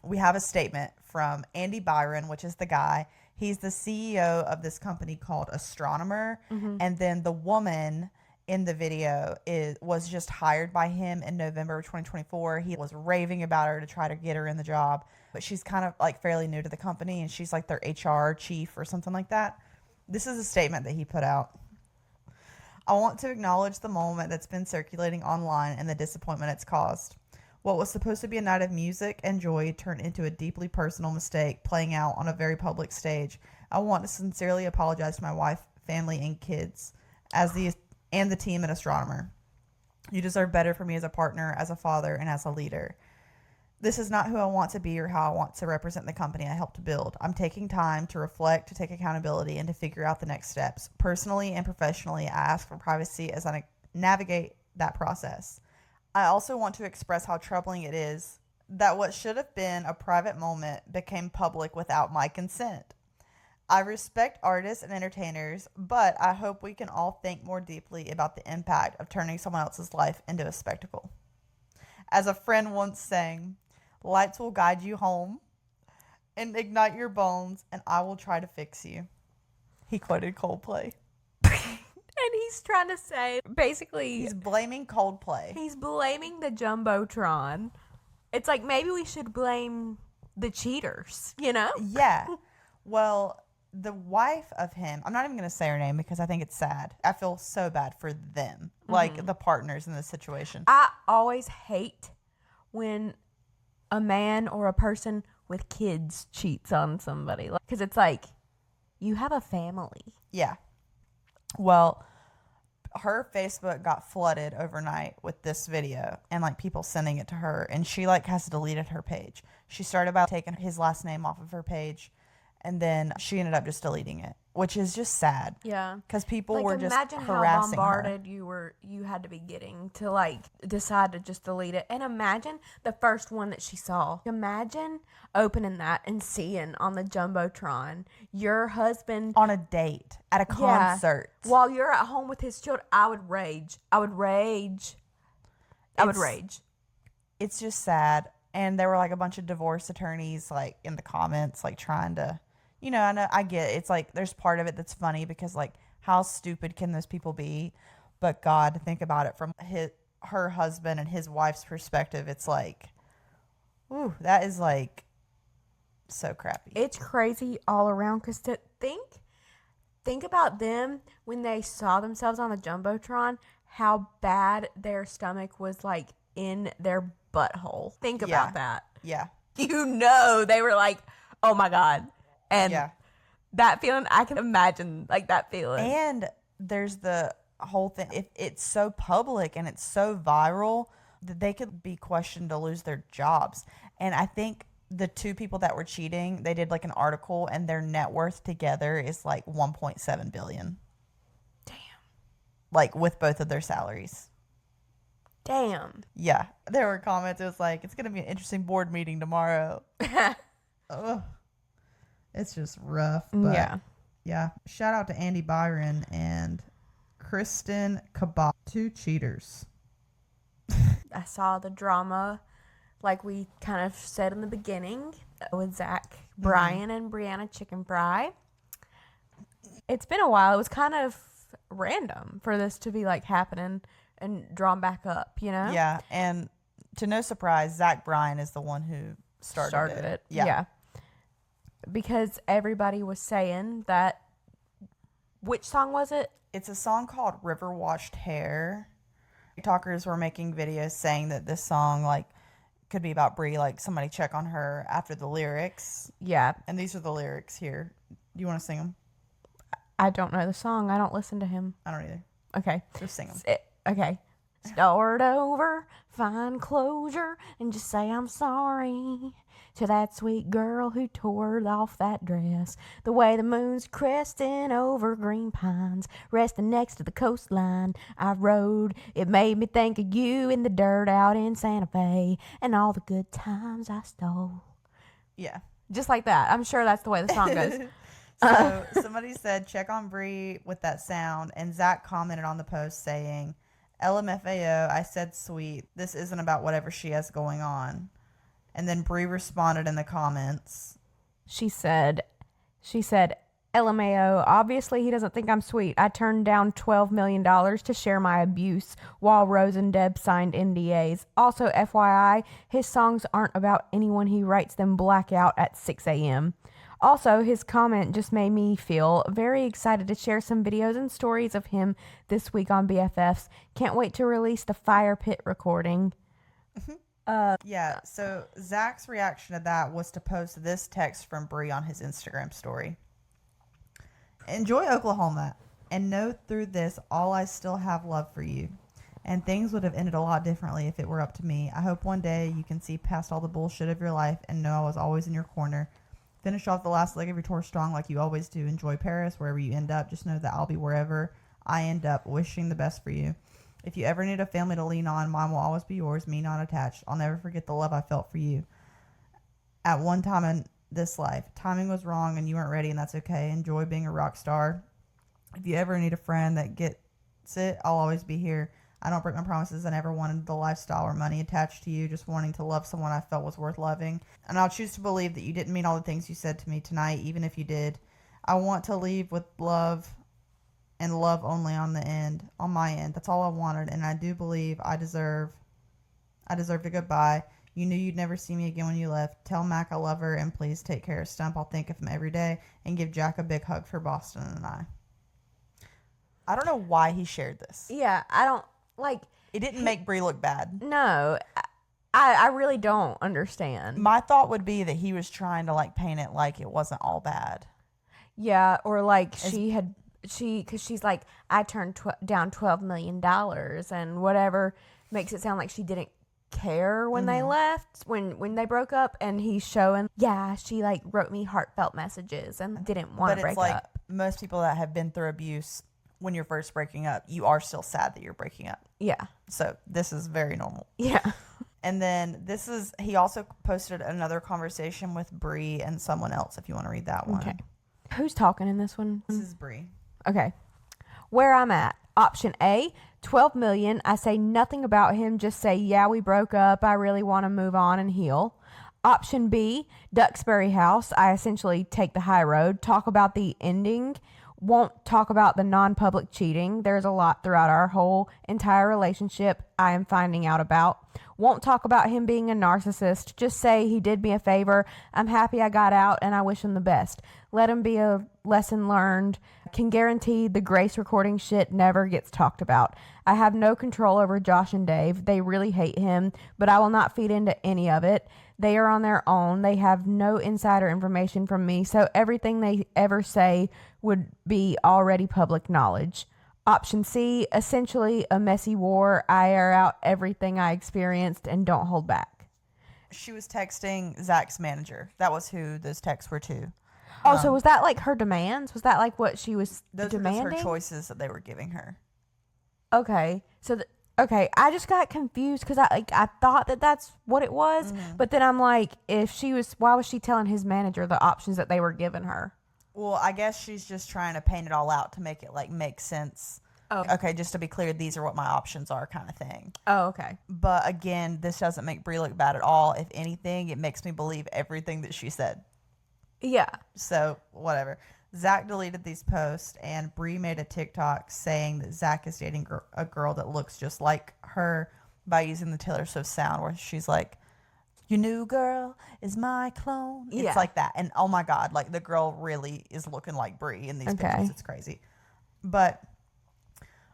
we have a statement from Andy Byron, which is the guy. He's the CEO of this company called Astronomer. And then the woman in the video was just hired by him in November of 2024. He was raving about her to try to get her in the job. But she's kind of like fairly new to the company, and she's like their HR chief or something like that. This is a statement that he put out. I want to acknowledge the moment that's been circulating online and the disappointment it's caused. What was supposed to be a night of music and joy turned into a deeply personal mistake playing out on a very public stage. I want to sincerely apologize to my wife, family, and kids and the team at Astronomer. You deserve better from me as a partner, as a father, and as a leader. This is not who I want to be or how I want to represent the company I helped to build. I'm taking time to reflect, to take accountability, and to figure out the next steps. Personally and professionally, I ask for privacy as I navigate that process. I also want to express how troubling it is that what should have been a private moment became public without my consent. I respect artists and entertainers, but I hope we can all think more deeply about the impact of turning someone else's life into a spectacle. As a friend once sang, lights will guide you home and ignite your bones, and I will try to fix you. He quoted Coldplay. And he's trying to say, basically, He's blaming Coldplay. he's blaming the Jumbotron. It's like maybe we should blame the cheaters, you know? Yeah. Well, the wife of him, I'm not even going to say her name because I think it's sad. I feel so bad for them, like the partners in this situation. I always hate when a man or a person with kids cheats on somebody. Because it's like, you have a family. Yeah. Well, her Facebook got flooded overnight with this video and like people sending it to her, and she like has deleted her page. She started by taking his last name off of her page, and then she ended up just deleting it, which is just sad. Yeah. Because people Like, were just imagine how harassing bombarded you had to be getting to like decide to just delete it. And imagine the first one that she saw. Imagine opening that and seeing on the Jumbotron your husband her on a date at a concert. while you're at home with his children. I would rage. It's just sad. And there were like a bunch of divorce attorneys like in the comments like trying to, you know, I get it. It's like there's part of it that's funny because like how stupid can those people be? But God, think about it from her husband and his wife's perspective. It's like, ooh, that is like so crappy. It's crazy all around because to think about them when they saw themselves on the Jumbotron, how bad their stomach was like in their butthole. Think about that. Yeah. You know, they were like, oh my God. And that feeling, I can imagine like that feeling. And there's the whole thing. If it's so public and it's so viral that they could be questioned to lose their jobs. And I think the two people that were cheating, they did like an article and their net worth together is like 1.7 billion. Damn. Like with both of their salaries. Damn. Yeah. There were comments. It was like, it's going to be an interesting board meeting tomorrow. Ugh. It's just rough. But yeah. Shout out to Andy Byron and Kristen Kabak. Two cheaters. I saw the drama, like we kind of said in the beginning, with Zach, Bryan, and Brianna Chickenfry. It's been a while. It was kind of random for this to be like happening and drawn back up, you know? Yeah, and to no surprise, Zach Bryan is the one who started it. Yeah. Because everybody was saying that. Which song was it? It's a song called River Washed Hair. TikTokers were making videos saying that this song like could be about Brie, like somebody check on her after the lyrics. Yeah. And these are the lyrics here. Do you want to sing them? I don't know the song. I don't listen to him. I don't either. Okay. Just sing them. Okay. Start over, find closure, and just say I'm sorry to that sweet girl who tore off that dress. The way the moon's cresting over green pines, resting next to the coastline I rode. It made me think of you in the dirt out in Santa Fe and all the good times I stole. Yeah. Just like that. I'm sure that's the way the song goes. So somebody said, check on Bree with that sound. And Zach commented on the post saying, LMFAO, I said sweet. This isn't about whatever she has going on. And then Bree responded in the comments. She said, LMAO, obviously he doesn't think I'm sweet. I turned down $12 million to share my abuse while Rose and Deb signed NDAs. Also, FYI, his songs aren't about anyone. He writes them blackout at 6 a.m. Also, his comment just made me feel very excited to share some videos and stories of him this week on BFFs. Can't wait to release the Fire Pit recording. Yeah, so Zach's reaction to that was to post this text from Bree on his Instagram story. Enjoy Oklahoma, and know through this all I still have love for you. And things would have ended a lot differently if it were up to me. I hope one day you can see past all the bullshit of your life and know I was always in your corner. Finish off the last leg of your tour strong like you always do. Enjoy Paris, wherever you end up. Just know that I'll be wherever I end up, wishing the best for you. If you ever need a family to lean on, mine will always be yours, me not attached. I'll never forget the love I felt for you at one time in this life. Timing was wrong and you weren't ready, and that's okay. Enjoy being a rock star. If you ever need a friend that gets it, I'll always be here. I don't break my promises. I never wanted the lifestyle or money attached to you, just wanting to love someone I felt was worth loving. And I'll choose to believe that you didn't mean all the things you said to me tonight, even if you did. I want to leave with love and love only on my end. That's all I wanted, and I do believe I deserved a goodbye. You knew you'd never see me again when you left. Tell Mac I love her, and please take care of Stump. I'll think of him every day, and give Jack a big hug for Boston and I. I don't know why he shared this. Yeah, I don't, like... It didn't make Bree look bad. No, I really don't understand. My thought would be that he was trying to, like, paint it like it wasn't all bad. Yeah, or like because she's like, I turned down $12 million and whatever, makes it sound like she didn't care when they left, when they broke up, and he's showing, yeah, she like wrote me heartfelt messages and didn't want to break like, up. Most people that have been through abuse, when you're first breaking up, you are still sad that you're breaking up. Yeah. So this is very normal. Yeah. And then he also posted another conversation with Bree and someone else, if you want to read that one. Okay. Who's talking in this one? This is Bree. Okay. Where I'm at. Option A, 12 million. I say nothing about him. Just say, yeah, we broke up. I really want to move on and heal. Option B, Duxbury House. I essentially take the high road. Talk about the ending. Won't talk about the non-public cheating. There's a lot throughout our whole entire relationship I am finding out about. Won't talk about him being a narcissist. Just say he did me a favor. I'm happy I got out and I wish him the best. Let him be a lesson learned. Can guarantee the Grace recording shit never gets talked about. I have no control over Josh and Dave. They really hate him, but I will not feed into any of it. They are on their own. They have no insider information from me, so everything they ever say would be already public knowledge. Option C, essentially a messy war. I air out everything I experienced and don't hold back. She was texting Zach's manager. That was who those texts were to. Oh, so was that like her demands? Was that like what she was demanding? Those were just her choices that they were giving her. Okay, so okay, I just got confused because I thought that's what it was, but then I'm like, why was she telling his manager the options that they were giving her? Well, I guess she's just trying to paint it all out to make it like make sense. Oh. Okay, just to be clear, these are what my options are, kind of thing. Oh, okay. But again, this doesn't make Bree look bad at all. If anything, it makes me believe everything that she said. Yeah. So, whatever. Zach deleted these posts, and Bree made a TikTok saying that Zach is dating a girl that looks just like her by using the Taylor Swift sound, where she's like, your new girl is my clone. It's like that. And oh my God, like the girl really is looking like Bree in these pictures. It's crazy. But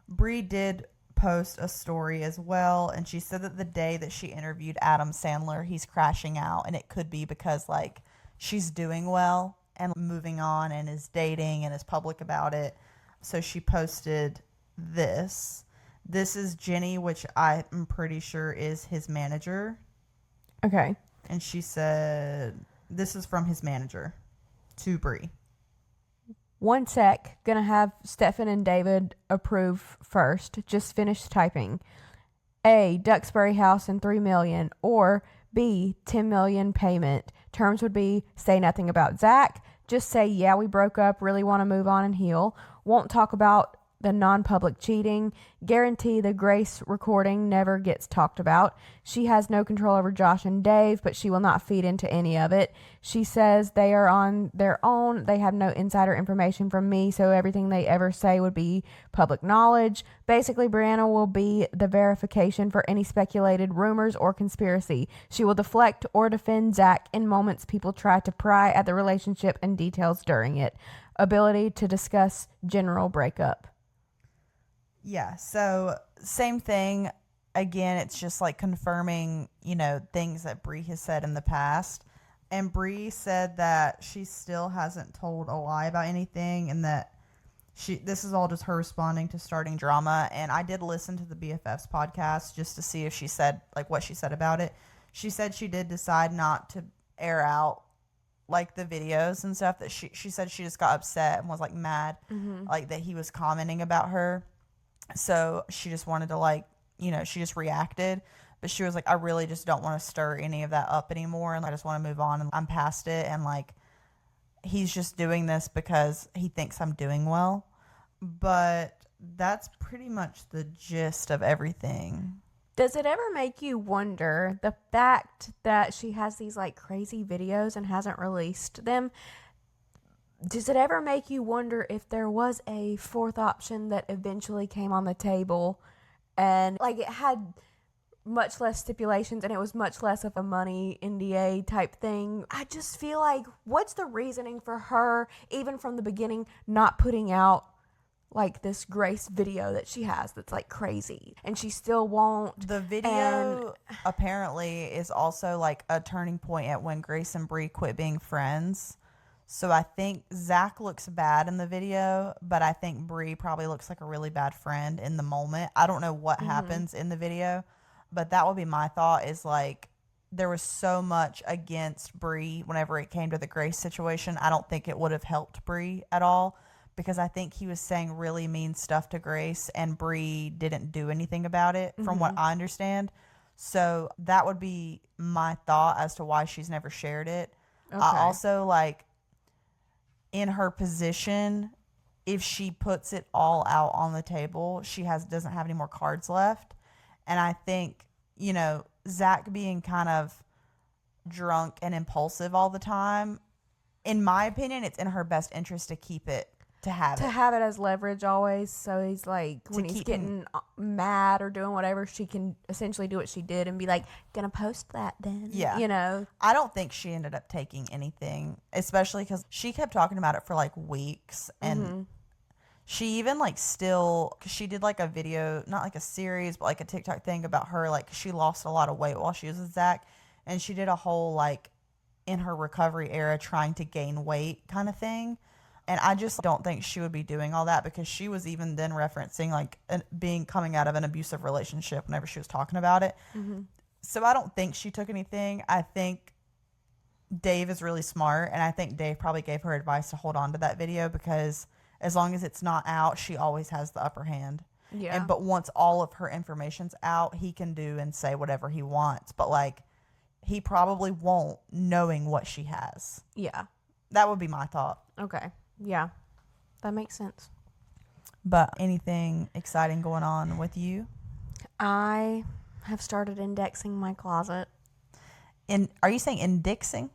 Bree did post a story as well, and she said that the day that she interviewed Adam Sandler, he's crashing out, and it could be because like she's doing well and moving on and is dating and is public about it. So she posted this. This is Jenny, which I'm pretty sure is his manager. Okay. And she said, this is from his manager to Bree. One sec. Gonna have Stefan and David approve first. Just finished typing. A, Duxbury House and $3 million, or B, $10 million payment. Terms would be say nothing about Zach. Just say, yeah, we broke up, really want to move on and heal. Won't talk about the non-public cheating. Guarantee the Grace recording never gets talked about. She has no control over Josh and Dave, but she will not feed into any of it. She says they are on their own. They have no insider information from me, so everything they ever say would be public knowledge. Basically, Brianna will be the verification for any speculated rumors or conspiracy. She will deflect or defend Zach in moments people try to pry at the relationship and details during it. Ability to discuss general breakup. Yeah, so same thing. Again, it's just like confirming, things that Bree has said in the past. And Bree said that she still hasn't told a lie about anything, and that this is all just her responding to starting drama. And I did listen to the BFFs podcast just to see if she said, like, what she said about it. She said she did decide not to air out, like, the videos and stuff. That she said she just got upset and was, like, mad, like, that he was commenting about her. So she just wanted to, she just reacted. But she was like, I really just don't want to stir any of that up anymore. And I just want to move on. And I'm past it. And, he's just doing this because he thinks I'm doing well. But that's pretty much the gist of everything. Does it ever make you wonder the fact that she has these, crazy videos and hasn't released them? Does it ever make you wonder if there was a fourth option that eventually came on the table and it had much less stipulations and it was much less of a money NDA type thing? I just feel like, what's the reasoning for her, even from the beginning, not putting out this Grace video that she has that's crazy, and she still won't? The video apparently is also a turning point at when Grace and Bree quit being friends. So I think Zach looks bad in the video, but I think Bree probably looks like a really bad friend in the moment. I don't know what happens in the video, but that would be my thought, is there was so much against Bree whenever it came to the Grace situation. I don't think it would have helped Bree at all, because I think he was saying really mean stuff to Grace and Bree didn't do anything about it, from what I understand. So that would be my thought as to why she's never shared it. Okay. I also in her position, if she puts it all out on the table, she doesn't have any more cards left. And I think, Zach being kind of drunk and impulsive all the time, in my opinion, it's in her best interest to keep it, to have it as leverage always. So he's when he's getting mad or doing whatever, she can essentially do what she did and be gonna post that then. Yeah. I don't think she ended up taking anything, especially because she kept talking about it for weeks. And she even still, cause she did a video, not a series, but a TikTok thing about her. She lost a lot of weight while she was with Zach. And she did a whole in her recovery era trying to gain weight kind of thing. And I just don't think she would be doing all that, because she was even then referencing coming out of an abusive relationship whenever she was talking about it. So I don't think she took anything. I think Dave is really smart, and I think Dave probably gave her advice to hold on to that video, because as long as it's not out, she always has the upper hand. Yeah. But once all of her information's out, he can do and say whatever he wants. But he probably won't, knowing what she has. Yeah. That would be my thought. Okay. Yeah, that makes sense. But anything exciting going on with you? I have started indexing my closet. Are you saying indexing?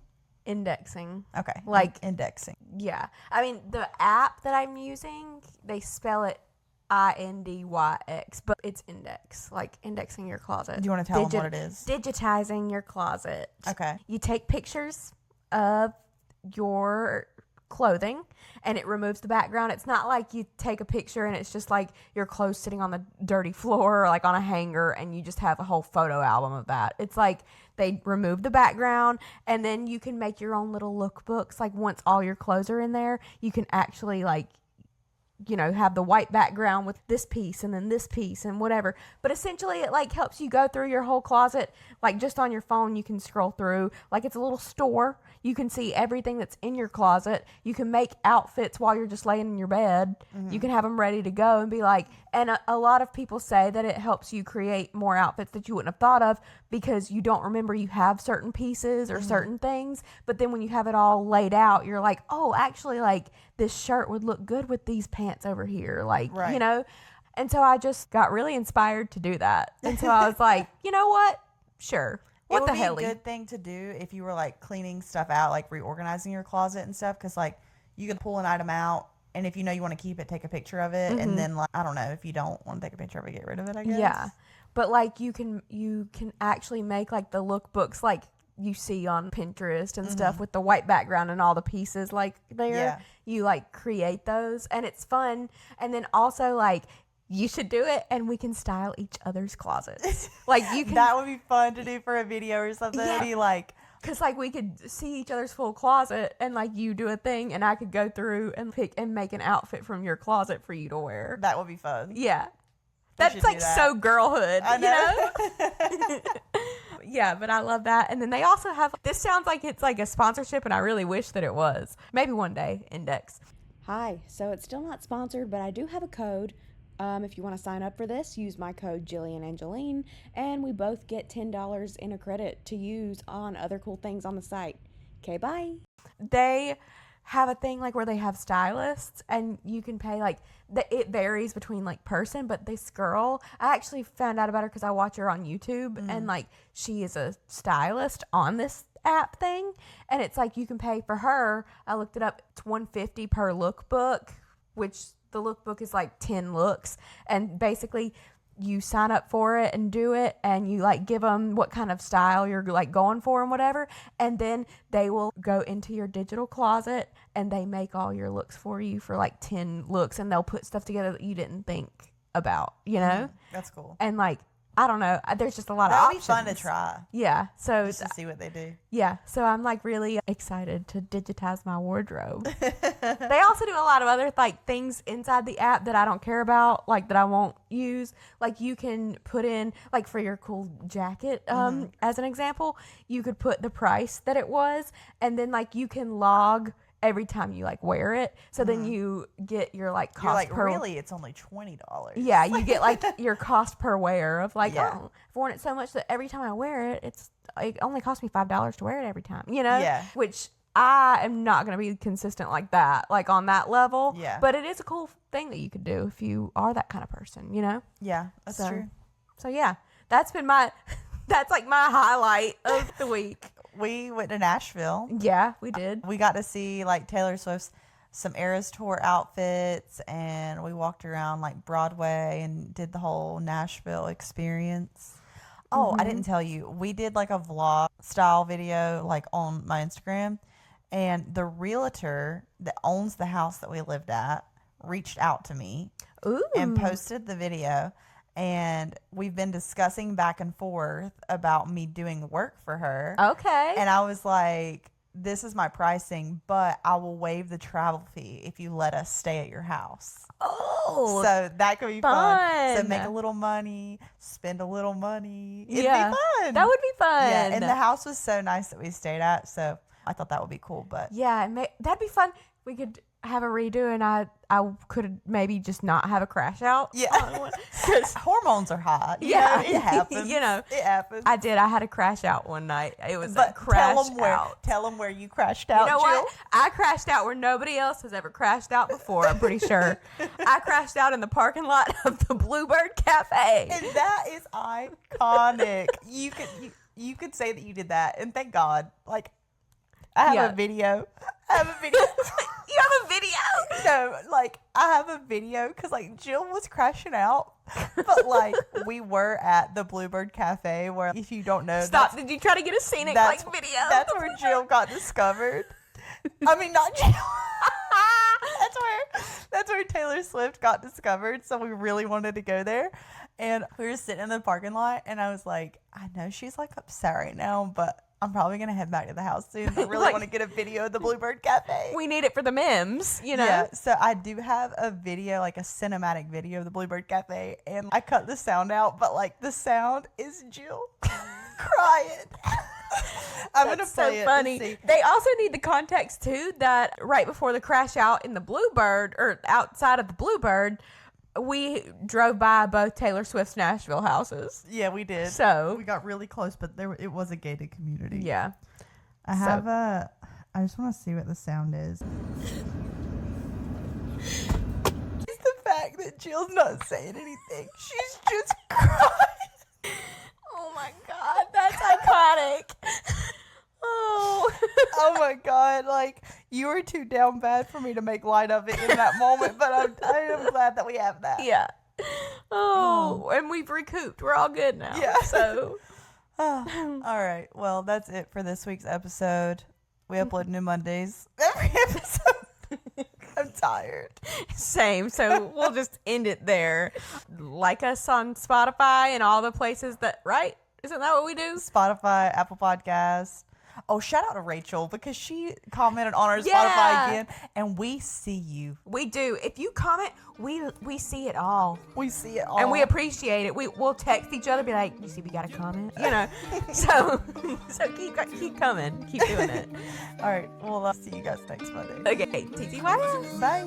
Indexing. Okay. Indexing. Yeah. I mean, the app that I'm using, they spell it INDYX, but it's index, indexing your closet. Do you want to tell them what it is? Digitizing your closet. Okay. You take pictures of your clothing and it removes the background. It's not like you take a picture and it's just your clothes sitting on the dirty floor or on a hanger and you just have a whole photo album of that. It's they remove the background, and then you can make your own little lookbooks. Once all your clothes are in there, you can actually you know, have the white background with this piece and then this piece and whatever. But essentially it like helps you go through your whole closet. Like just on your phone, you can scroll through, like it's a little store. You can see everything that's in your closet. You can make outfits while you're just laying in your bed. You can have them ready to go and be like, and a lot of people say that it helps you create more outfits that you wouldn't have thought of because you don't remember you have certain pieces or certain things. But then when you have it all laid out, you're like, oh, actually, like this shirt would look good with these pants over here. Like, you know, and so I just got really inspired to do that. And so I was like, you know what? Sure. What the hell? It would be a good thing to do if you were like cleaning stuff out, like reorganizing your closet and stuff. Cause like you can pull an item out, and if you know you want to keep it, take a picture of it. And then like, I don't know, if you don't want to take a picture of it, get rid of it, I guess. Yeah. But like you can actually make like the lookbooks like you see on Pinterest and stuff with the white background and all the pieces like there. Yeah. You like create those and it's fun. And then also like you should do it and we can style each other's closets. Like you can. That would be fun to do for a video or something. Yeah. It'd be like, because like we could see each other's full closet and like you do a thing and I could go through and pick and make an outfit from your closet for you to wear. that would be fun. Yeah. should That's do like that. so girlhood, I know. you know? Yeah, but I love that. And then they also have, this sounds like it's like a sponsorship and I really wish that it was. Maybe one day, Index. Hi, so it's still not sponsored, but I do have a code. If you want to sign up for this, use my code JillianAngeline, and we both get $10 in a credit to use on other cool things on the site. Okay, bye. They have a thing like where they have stylists and you can pay like, it varies between like person, but this girl, I actually found out about her because I watch her on YouTube and like she is a stylist on this app thing. And it's like you can pay for her. I looked it up. It's $150 per lookbook, which the lookbook is like 10 looks, and basically you sign up for it and do it, and you like give them what kind of style you're like going for and whatever, and then they will go into your digital closet and they make all your looks for you for like 10 looks, and they'll put stuff together that you didn't think about, you know? That's cool. And like, I don't know, there's just a lot of That would be options. fun to try. Yeah, so Just to see what they do. yeah, so I'm like really excited to digitize my wardrobe. They also do a lot of other like things inside the app that I don't care about, like that I won't use. Like you can put in like for your cool jacket, as an example, you could put the price that it was, and then like you can log every time you like wear it. So then you get your like cost You're like, per really? It's only $20. Yeah, you get like your cost per wear of like, Yeah. oh, I've worn it so much that every time I wear it, it only costs me $5 to wear it every time, you know? Yeah. Which I am not going to be consistent like that, like on that level. Yeah. But it is a cool thing that you could do if you are that kind of person, you know? Yeah, that's So- true. So yeah, that's been that's like my highlight of the week. We went to Nashville. Yeah, we did. We got to see like Taylor Swift's some Eras Tour outfits, and we walked around like Broadway and did the whole Nashville experience. Oh, I didn't tell you. We did like a vlog style video like on my Instagram, and the realtor that owns the house that we lived at reached out to me Ooh. and posted the video. And we've been discussing back and forth about me doing the work for her. Okay. And I was like, this is my pricing, but I will waive the travel fee if you let us stay at your house. Oh. So that could be fun. So fun. make a little money, spend a little money. It'd Yeah. be fun. That would be fun. Yeah, and the house was so nice that we stayed at. So I thought that would be cool. But Yeah, that'd be fun. We could have a redo, and I could maybe just not have a crash out. yeah, Because hormones are hot. You Yeah. know, it happens. You know, it happens. I did. I had a crash out one night. It was a but crash tell them where you crashed You out. know Jill. what? I crashed out where nobody else has ever crashed out before, I'm pretty sure. I crashed out in the parking lot of the Bluebird Cafe. And that is iconic. You could say that you did that, and thank God. Like, I have Yeah. a video. I have a video. You have a video? No, like I have a video because like Jill was crashing out, but like we were at the Bluebird Cafe where, if you don't know, Stop. Did you try to get a scenic like video? That's where Jill got discovered. I mean, not Jill. that's where Taylor Swift got discovered. So we really wanted to go there. And we were sitting in the parking lot, and I was like, I know she's like upset right now, but I'm probably going to head back to the house soon. I really want to get a video of the Bluebird Cafe. We need it for the memes, you know? Yeah, so I do have a video, like a cinematic video of the Bluebird Cafe, and I cut the sound out, but like the sound is Jill crying. I'm going to play it. Funny. They also need the context too that right before the crash out in the Bluebird, or outside of the Bluebird, we drove by both Taylor Swift's Nashville houses. Yeah, we did. So we got really close, but it was a gated community. Yeah. I just want to see what the sound is. It's the fact that Jill's not saying anything. She's just crying. Oh my God, that's iconic. Oh my God, like, you were too down bad for me to make light of it in that moment, but I am glad that we have that. Yeah. And we've recouped. We're all good now. Yeah. So. All right. Well, that's it for this week's episode. We upload new Mondays every episode. I'm tired. Same. So we'll just end it there. Like us on Spotify and all the places that, right? Isn't that what we do? Spotify, Apple Podcasts. Oh, shout out to Rachel because she commented on our Spotify again, and we see you. We do. If you comment, we see it all. We see it all. And we appreciate it. We'll text each other, be like, you see we got a comment? You know. so keep coming. Keep doing it. All right. Well, I'll see you guys next Monday. Okay. TTY. Bye.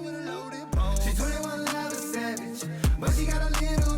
She's 21, love a savage, but she got a little